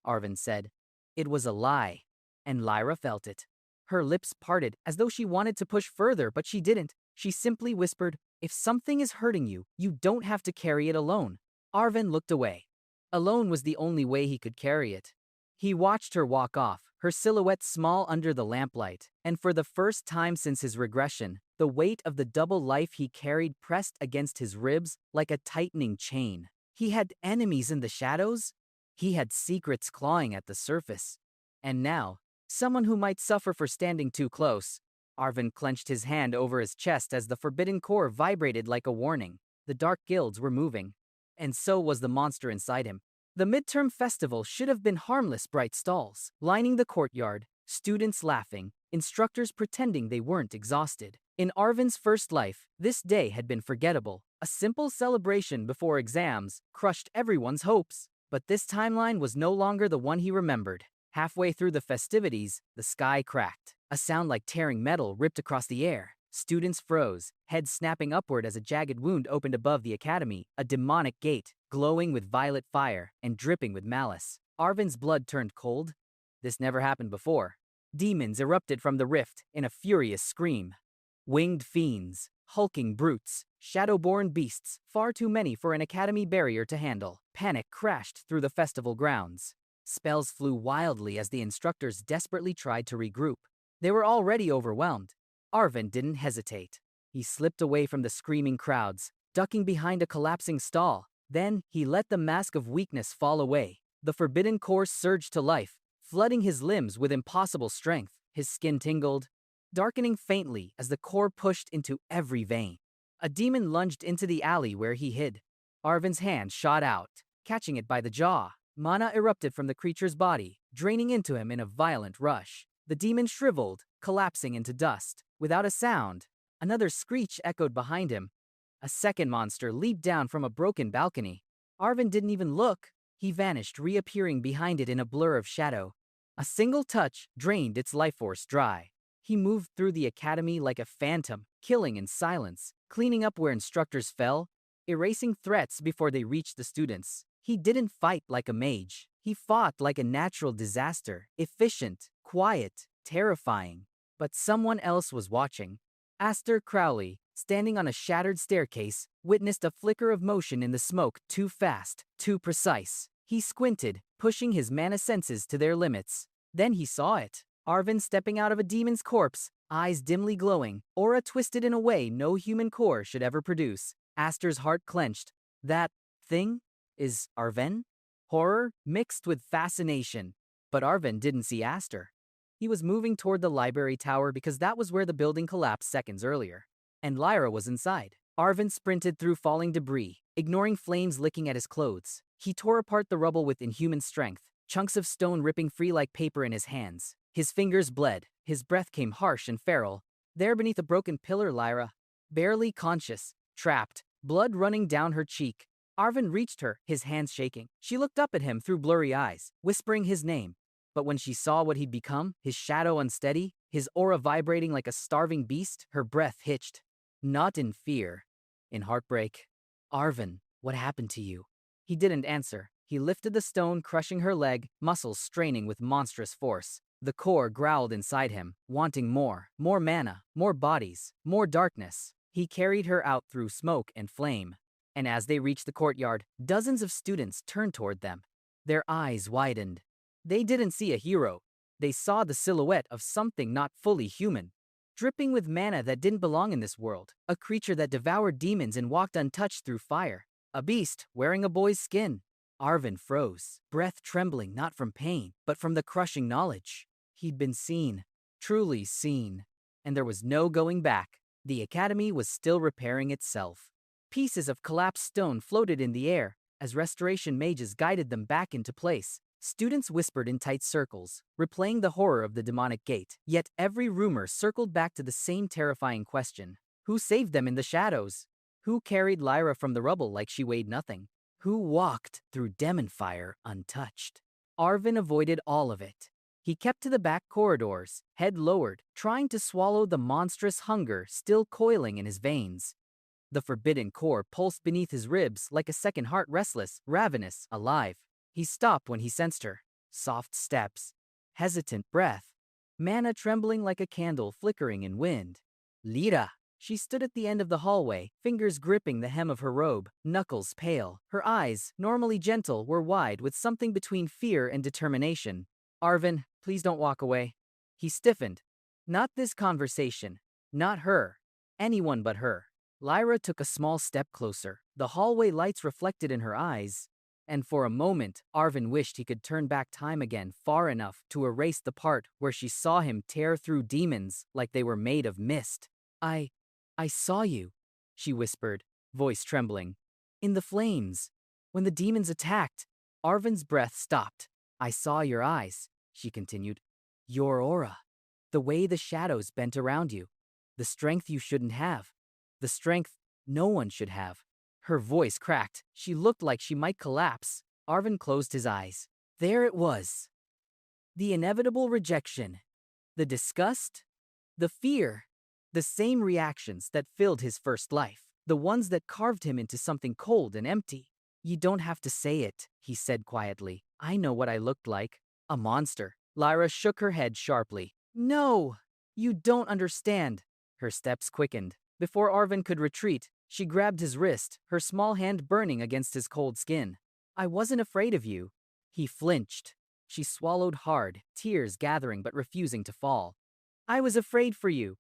Arvin said. It was a lie, and Lyra felt it. Her lips parted as though she wanted to push further, but she didn't. She simply whispered, "If something is hurting you, you don't have to carry it alone." Arvin looked away. Alone was the only way he could carry it. He watched her walk off, her silhouette small under the lamplight, and for the first time since his regression, the weight of the double life he carried pressed against his ribs like a tightening chain. He had enemies in the shadows. He had secrets clawing at the surface. And now, someone who might suffer for standing too close. Arvin clenched his hand over his chest as the forbidden core vibrated like a warning. The dark guilds were moving. And so was the monster inside him. The midterm festival should have been harmless bright stalls, lining the courtyard, students laughing, instructors pretending they weren't exhausted. In Arvin's first life, this day had been forgettable. A simple celebration before exams crushed everyone's hopes. But this timeline was no longer the one he remembered. Halfway through the festivities, the sky cracked. A sound like tearing metal ripped across the air. Students froze, heads snapping upward as a jagged wound opened above the academy, a demonic gate, glowing with violet fire and dripping with malice. Arvin's blood turned cold. This never happened before. Demons erupted from the rift in a furious scream. Winged fiends, hulking brutes, shadow-born beasts, far too many for an academy barrier to handle. Panic crashed through the festival grounds. Spells flew wildly as the instructors desperately tried to regroup. They were already overwhelmed. Arvin didn't hesitate. He slipped away from the screaming crowds, ducking behind a collapsing stall. Then, he let the mask of weakness fall away. The forbidden core surged to life, flooding his limbs with impossible strength. His skin tingled, darkening faintly as the core pushed into every vein. A demon lunged into the alley where he hid. Arvin's hand shot out, catching it by the jaw. Mana erupted from the creature's body, draining into him in a violent rush. The demon shriveled, collapsing into dust. Without a sound, another screech echoed behind him. A second monster leaped down from a broken balcony. Arvin didn't even look. He vanished, reappearing behind it in a blur of shadow. A single touch drained its life force dry. He moved through the academy like a phantom, killing in silence, cleaning up where instructors fell, erasing threats before they reached the students. He didn't fight like a mage. He fought like a natural disaster, efficient, quiet, terrifying. But someone else was watching. Aster Crowley, standing on a shattered staircase, witnessed a flicker of motion in the smoke, too fast, too precise. He squinted, pushing his mana senses to their limits. Then he saw it. Arvin stepping out of a demon's corpse, eyes dimly glowing, aura twisted in a way no human core should ever produce. Aster's heart clenched. That thing is Arven? Horror mixed with fascination. But Arven didn't see Aster. He was moving toward the library tower because that was where the building collapsed seconds earlier. And Lyra was inside. Arven sprinted through falling debris, ignoring flames licking at his clothes. He tore apart the rubble with inhuman strength, chunks of stone ripping free like paper in his hands. His fingers bled. His breath came harsh and feral. There beneath a broken pillar, Lyra, barely conscious, trapped, blood running down her cheek. Arven reached her, his hands shaking. She looked up at him through blurry eyes, whispering his name. But when she saw what he'd become, his shadow unsteady, his aura vibrating like a starving beast, her breath hitched. Not in fear, in heartbreak. Arven, what happened to you? He didn't answer. He lifted the stone, crushing her leg, muscles straining with monstrous force. The core growled inside him, wanting more mana, more bodies, more darkness. He carried her out through smoke and flame. And as they reached the courtyard, dozens of students turned toward them. Their eyes widened. They didn't see a hero. They saw the silhouette of something not fully human, dripping with mana that didn't belong in this world, a creature that devoured demons and walked untouched through fire, a beast wearing a boy's skin. Arven froze, breath trembling not from pain, but from the crushing knowledge. He'd been seen, truly seen, and there was no going back. The academy was still repairing itself. Pieces of collapsed stone floated in the air as restoration mages guided them back into place. Students whispered in tight circles, replaying the horror of the demonic gate. Yet every rumor circled back to the same terrifying question. Who saved them in the shadows? Who carried Lyra from the rubble like she weighed nothing? Who walked through demon fire untouched? Arven avoided all of it. He kept to the back corridors, head lowered, trying to swallow the monstrous hunger still coiling in his veins. The forbidden core pulsed beneath his ribs like a second heart, restless, ravenous, alive. He stopped when he sensed her. Soft steps, hesitant breath, mana trembling like a candle flickering in wind. Lyra, She stood at the end of the hallway, fingers gripping the hem of her robe, knuckles pale. Her eyes, normally gentle, were wide with something between fear and determination. Arvin, please don't walk away. He stiffened. Not this conversation. Not her. Anyone but her. Lyra took a small step closer, the hallway lights reflected in her eyes. And for a moment, Arvin wished he could turn back time again far enough to erase the part where she saw him tear through demons like they were made of mist. I saw you, she whispered, voice trembling. In the flames. When the demons attacked. Arvin's breath stopped. I saw your eyes, she continued. Your aura. The way the shadows bent around you. The strength you shouldn't have. The strength no one should have. Her voice cracked. She looked like she might collapse. Arvin closed his eyes. There it was. The inevitable rejection. The disgust. The fear. The same reactions that filled his first life. The ones that carved him into something cold and empty. You don't have to say it, he said quietly. I know what I looked like. A monster. Lyra shook her head sharply. No, you don't understand. Her steps quickened. Before Arvin could retreat, she grabbed his wrist, her small hand burning against his cold skin. I wasn't afraid of you. He flinched. She swallowed hard, tears gathering but refusing to fall. I was afraid for you.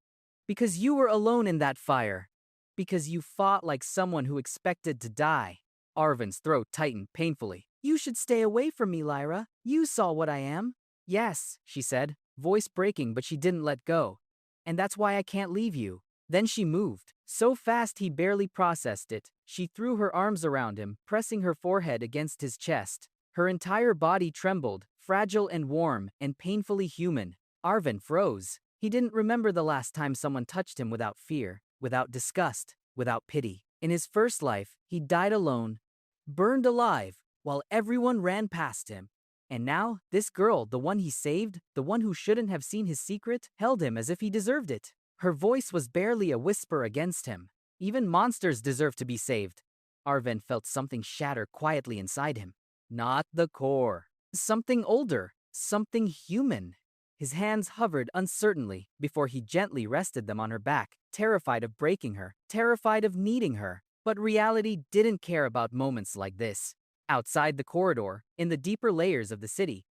Because you were alone in that fire. Because you fought like someone who expected to die. Arvin's throat tightened painfully. You should stay away from me, Lyra. You saw what I am. Yes, she said, voice breaking, but she didn't let go. And that's why I can't leave you. Then she moved. So fast he barely processed it. She threw her arms around him, pressing her forehead against his chest. Her entire body trembled, fragile and warm, and painfully human. Arvin froze. He didn't remember the last time someone touched him without fear, without disgust, without pity. In his first life, he died alone, burned alive, while everyone ran past him. And now, this girl, the one he saved, the one who shouldn't have seen his secret, held him as if he deserved it. Her voice was barely a whisper against him. Even monsters deserve to be saved. Arvin felt something shatter quietly inside him. Not the core. Something older. Something human. His hands hovered uncertainly before he gently rested them on her back, terrified of breaking her, terrified of needing her. But reality didn't care about moments like this. Outside the corridor, in the deeper layers of the city,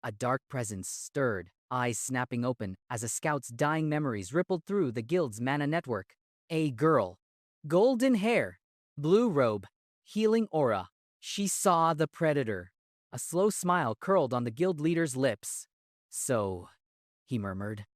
a dark presence stirred, eyes snapping open as a scout's dying memories rippled through the guild's mana network. A girl. Golden hair. Blue robe. Healing aura. She saw the predator. A slow smile curled on the guild leader's lips. So, he murmured,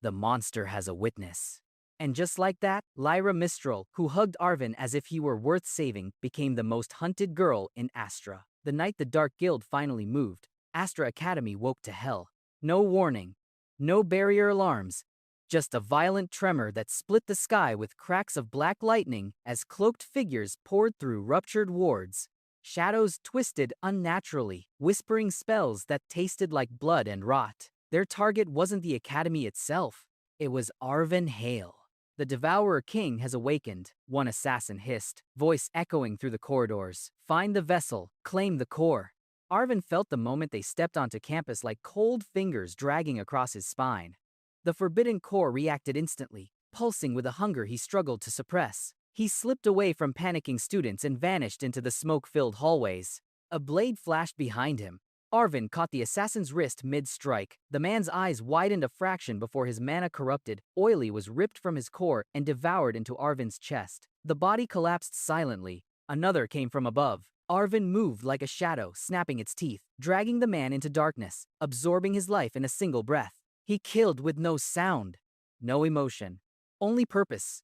the monster has a witness. And just like that, Lyra Mistral, who hugged Arvin as if he were worth saving, became the most hunted girl in Astra. The night the Dark Guild finally moved, Astra Academy woke to hell. No warning, no barrier alarms, just a violent tremor that split the sky with cracks of black lightning as cloaked figures poured through ruptured wards. Shadows twisted unnaturally, whispering spells that tasted like blood and rot. Their target wasn't the academy itself. It was Arvin Hale. The Devourer King has awakened, one assassin hissed, voice echoing through the corridors. Find the vessel, claim the core. Arvin felt the moment they stepped onto campus like cold fingers dragging across his spine. The forbidden core reacted instantly, pulsing with a hunger he struggled to suppress. He slipped away from panicking students and vanished into the smoke-filled hallways. A blade flashed behind him. Arvin caught the assassin's wrist mid-strike. The man's eyes widened a fraction before his mana corrupted. Oily was ripped from his core and devoured into Arvin's chest. The body collapsed silently. Another came from above. Arvin moved like a shadow, snapping its teeth, dragging the man into darkness, absorbing his life in a single breath. He killed with no sound, no emotion, only purpose.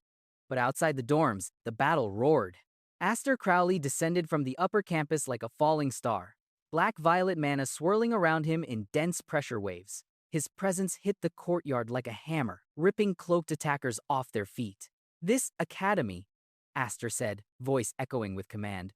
But outside the dorms, the battle roared. Aster Crowley descended from the upper campus like a falling star, black-violet mana swirling around him in dense pressure waves. His presence hit the courtyard like a hammer, ripping cloaked attackers off their feet. This academy, Aster said, voice echoing with command,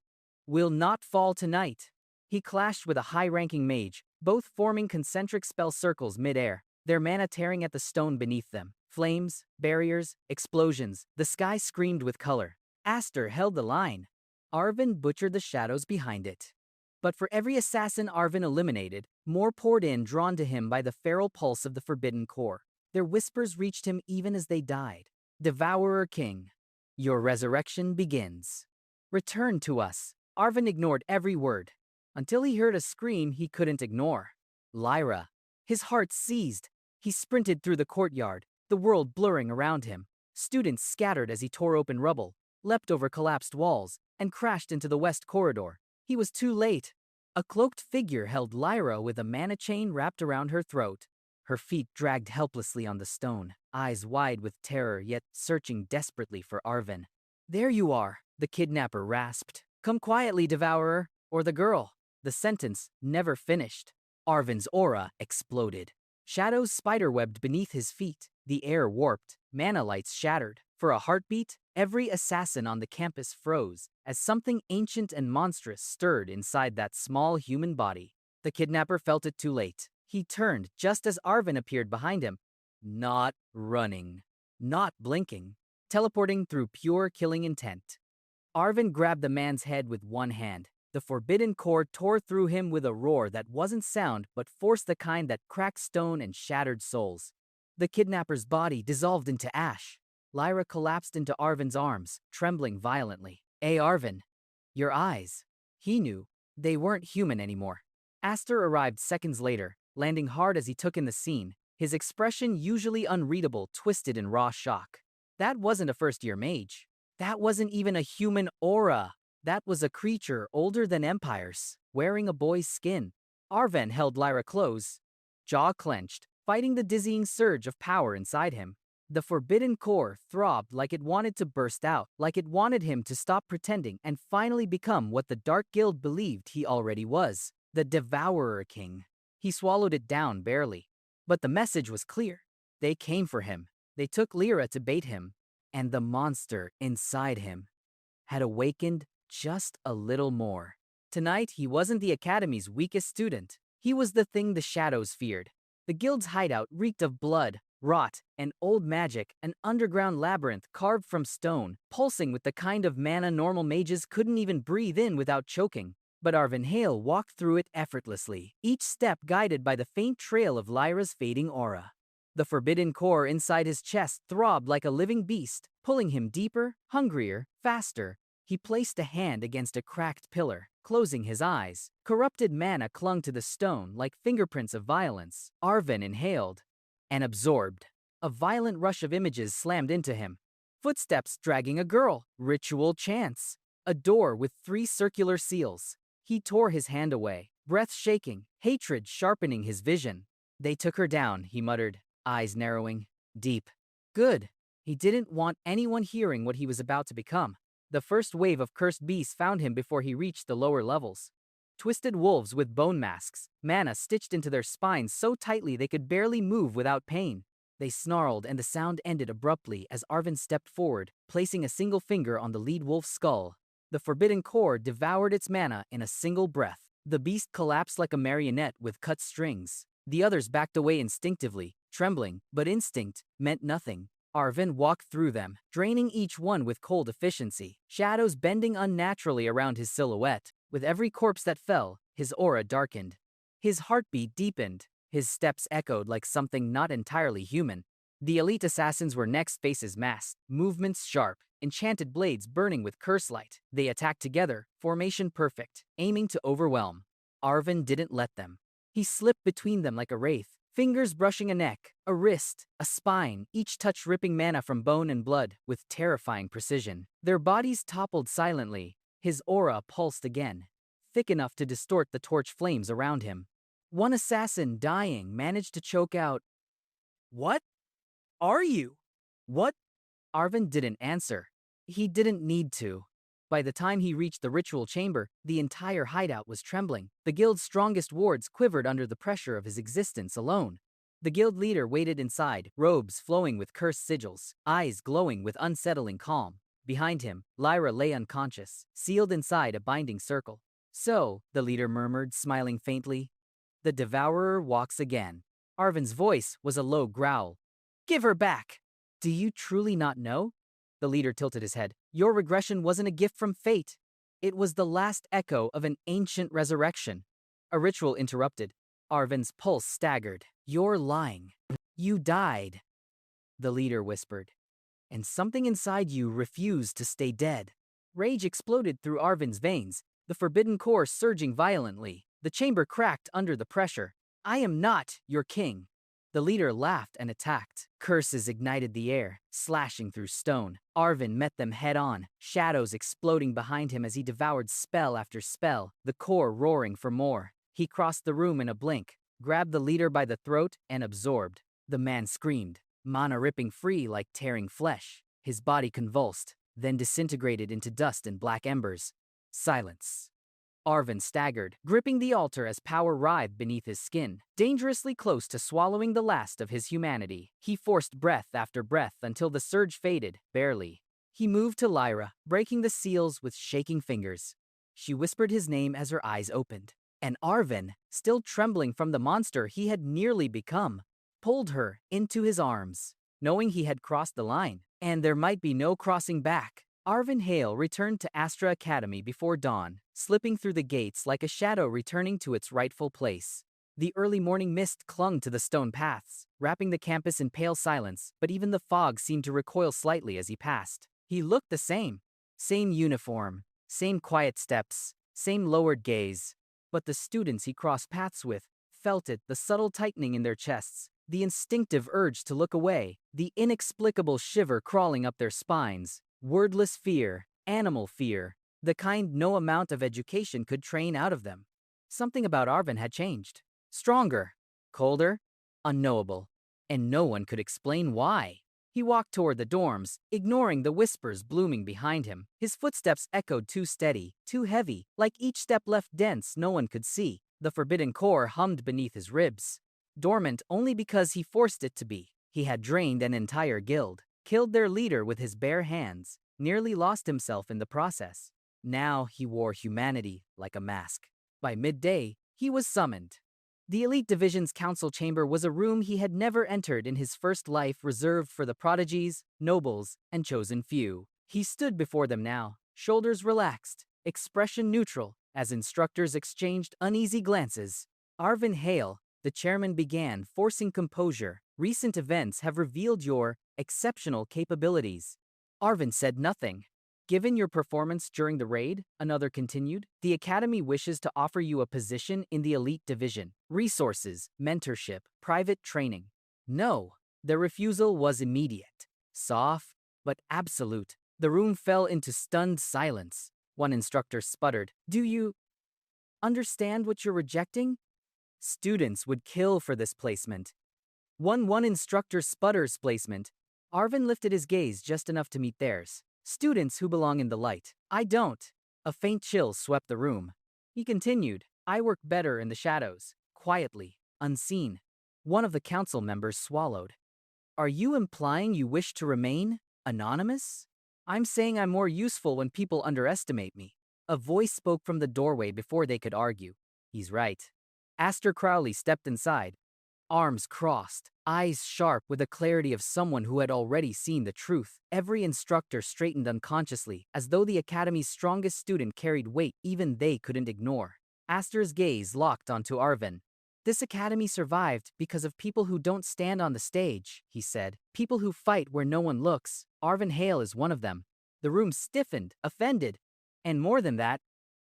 will not fall tonight. He clashed with a high-ranking mage, both forming concentric spell circles mid-air, their mana tearing at the stone beneath them. Flames, barriers, explosions, the sky screamed with color. Aster held the line. Arvin butchered the shadows behind it. But for every assassin Arvin eliminated, more poured in, drawn to him by the feral pulse of the forbidden core. Their whispers reached him even as they died. Devourer King, your resurrection begins. Return to us. Arvin ignored every word, until he heard a scream he couldn't ignore. Lyra. His heart seized. He sprinted through the courtyard, the world blurring around him. Students scattered as he tore open rubble, leapt over collapsed walls, and crashed into the west corridor. He was too late. A cloaked figure held Lyra with a mana chain wrapped around her throat. Her feet dragged helplessly on the stone, eyes wide with terror yet searching desperately for Arvin. "There you are," the kidnapper rasped. "Come quietly, Devourer, or the girl." The sentence never finished. Arvin's aura exploded. Shadows spiderwebbed beneath his feet. The air warped. Mana lights shattered. For a heartbeat, every assassin on the campus froze as something ancient and monstrous stirred inside that small human body. The kidnapper felt it too late. He turned just as Arvin appeared behind him. Not running. Not blinking. Teleporting through pure killing intent. Arvin grabbed the man's head with one hand. The forbidden core tore through him with a roar that wasn't sound but force the kind that cracked stone and shattered souls. The kidnapper's body dissolved into ash. Lyra collapsed into Arvin's arms, trembling violently. "Hey, Arvin, your eyes." He knew. They weren't human anymore. Aster arrived seconds later, landing hard as he took in the scene, his expression usually unreadable twisted in raw shock. That wasn't a first-year mage. That wasn't even a human aura. That was a creature older than empires, wearing a boy's skin. Arvin held Lyra close, jaw clenched, fighting the dizzying surge of power inside him. The forbidden core throbbed like it wanted to burst out, like it wanted him to stop pretending and finally become what the Dark Guild believed he already was, the Devourer King. He swallowed it down barely. But the message was clear. They came for him. They took Lyra to bait him. And the monster inside him had awakened just a little more. Tonight, he wasn't the Academy's weakest student. He was the thing the shadows feared. The guild's hideout reeked of blood, rot, and old magic, an underground labyrinth carved from stone, pulsing with the kind of mana normal mages couldn't even breathe in without choking. But Arvin Hale walked through it effortlessly, each step guided by the faint trail of Lyra's fading aura. The forbidden core inside his chest throbbed like a living beast, pulling him deeper, hungrier, faster. He placed a hand against a cracked pillar, closing his eyes. Corrupted mana clung to the stone like fingerprints of violence. Arvin inhaled and absorbed. A violent rush of images slammed into him. Footsteps dragging a girl. Ritual chants. A door with 3 circular seals. He tore his hand away, breath shaking, hatred sharpening his vision. "They took her down," he muttered, eyes narrowing. "Deep. Good." He didn't want anyone hearing what he was about to become. The first wave of cursed beasts found him before he reached the lower levels. Twisted wolves with bone masks, mana stitched into their spines so tightly they could barely move without pain. They snarled and the sound ended abruptly as Arvin stepped forward, placing a single finger on the lead wolf's skull. The forbidden core devoured its mana in a single breath. The beast collapsed like a marionette with cut strings. The others backed away instinctively, trembling, but instinct meant nothing. Arvin walked through them, draining each one with cold efficiency, shadows bending unnaturally around his silhouette. With every corpse that fell, his aura darkened. His heartbeat deepened. His steps echoed like something not entirely human. The elite assassins were next faces masked, movements sharp, enchanted blades burning with curse light. They attacked together, formation perfect, aiming to overwhelm. Arvin didn't let them. He slipped between them like a wraith, fingers brushing a neck, a wrist, a spine, each touch ripping mana from bone and blood with terrifying precision. Their bodies toppled silently. His aura pulsed again, thick enough to distort the torch flames around him. One assassin, dying, managed to choke out, "What are you? What?" Arvin didn't answer. He didn't need to. By the time he reached the ritual chamber, the entire hideout was trembling. The guild's strongest wards quivered under the pressure of his existence alone. The guild leader waited inside, robes flowing with cursed sigils, eyes glowing with unsettling calm. Behind him, Lyra lay unconscious, sealed inside a binding circle. "So," the leader murmured, smiling faintly, "the Devourer walks again." Arvin's voice was a low growl. "Give her back!" "Do you truly not know?" The leader tilted his head. "Your regression wasn't a gift from fate. It was the last echo of an ancient resurrection." A ritual interrupted. Arvin's pulse staggered. "You're lying. You died," the leader whispered. and something inside you refused to stay dead. Rage exploded through Arvin's veins, the forbidden core surging violently. The chamber cracked under the pressure. I am not your king. The leader laughed and attacked. Curses ignited the air, slashing through stone. Arvin met them head-on, shadows exploding behind him as he devoured spell after spell, the core roaring for more. He crossed the room in a blink, grabbed the leader by the throat, and absorbed. The man screamed, mana ripping free like tearing flesh. His body convulsed, then disintegrated into dust and black embers. Silence. Arvin staggered, gripping the altar as power writhed beneath his skin, dangerously close to swallowing the last of his humanity. He forced breath after breath until the surge faded, barely. He moved to Lyra, breaking the seals with shaking fingers. She whispered his name as her eyes opened. And Arvin, still trembling from the monster he had nearly become, pulled her into his arms, knowing he had crossed the line, and there might be no crossing back. Arvin Hale returned to Astra Academy before dawn, slipping through the gates like a shadow returning to its rightful place. The early morning mist clung to the stone paths, wrapping the campus in pale silence, but even the fog seemed to recoil slightly as he passed. He looked the same. Same uniform, same quiet steps, same lowered gaze. But the students he crossed paths with felt it, the subtle tightening in their chests, the instinctive urge to look away, the inexplicable shiver crawling up their spines. Wordless fear, animal fear, the kind no amount of education could train out of them. Something about Arvin had changed. Stronger, colder, unknowable, and no one could explain why. He walked toward the dorms, ignoring the whispers blooming behind him. His footsteps echoed too steady, too heavy, like each step left dents no one could see. The forbidden core hummed beneath his ribs, dormant only because he forced it to be. He had drained an entire guild, killed their leader with his bare hands, nearly lost himself in the process. Now he wore humanity like a mask. By midday, he was summoned. The Elite Division's council chamber was a room he had never entered in his first life, reserved for the prodigies, nobles, and chosen few. He stood before them now, shoulders relaxed, expression neutral, as instructors exchanged uneasy glances. Arvin Hale, the chairman, began, forcing composure. Recent events have revealed your exceptional capabilities. Arvin said nothing. Given your performance during the raid, another continued, the Academy wishes to offer you a position in the Elite Division. Resources, mentorship, private training. No, the refusal was immediate. Soft, but absolute. The room fell into stunned silence. One instructor sputtered, "Do you understand what you're rejecting? Students would kill for this placement." One instructor sputters placement. Arvin lifted his gaze just enough to meet theirs. Students who belong in the light. I don't. A faint chill swept the room. He continued, I work better in the shadows, quietly, unseen. One of the council members swallowed. Are you implying you wish to remain anonymous? I'm saying I'm more useful when people underestimate me. A voice spoke from the doorway before they could argue. He's right. Aster Crowley stepped inside, arms crossed, eyes sharp with the clarity of someone who had already seen the truth. Every instructor straightened unconsciously, as though the Academy's strongest student carried weight even they couldn't ignore. Aster's gaze locked onto Arvin. This Academy survived because of people who don't stand on the stage, he said. People who fight where no one looks. Arvin Hale is one of them. The room stiffened, offended. And more than that,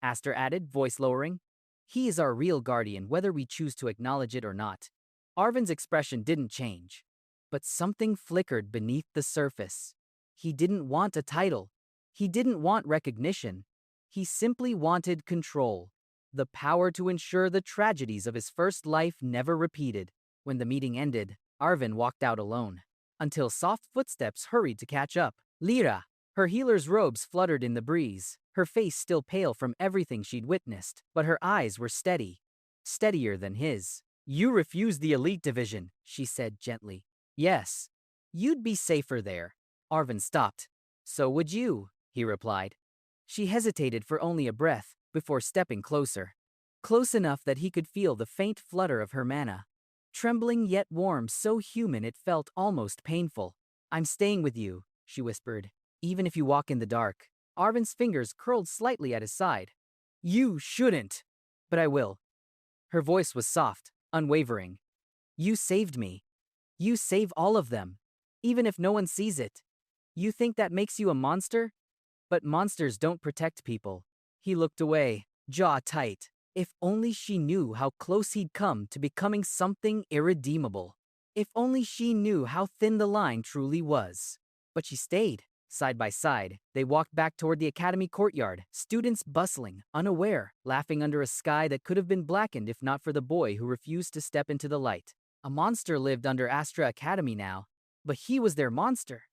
Aster added, voice lowering, he is our real guardian, whether we choose to acknowledge it or not. Arvin's expression didn't change, but something flickered beneath the surface. He didn't want a title. He didn't want recognition. He simply wanted control. The power to ensure the tragedies of his first life never repeated. When the meeting ended, Arvin walked out alone, until soft footsteps hurried to catch up. Lyra, her healer's robes fluttered in the breeze, her face still pale from everything she'd witnessed, but her eyes were steady, steadier than his. You refused the Elite Division, she said gently. Yes, you'd be safer there. Arvin stopped. So would you, he replied. She hesitated for only a breath, before stepping closer. Close enough that he could feel the faint flutter of her mana. Trembling yet warm, so human it felt almost painful. I'm staying with you, she whispered, even if you walk in the dark. Arvin's fingers curled slightly at his side. You shouldn't. But I will. Her voice was soft, unwavering. You saved me. You save all of them, even if no one sees it. You think that makes you a monster? But monsters don't protect people. He looked away, jaw tight. If only she knew how close he'd come to becoming something irredeemable. If only she knew how thin the line truly was. But she stayed. Side by side, they walked back toward the academy courtyard, students bustling, unaware, laughing under a sky that could have been blackened if not for the boy who refused to step into the light. A monster lived under Astra Academy now, but he was their monster.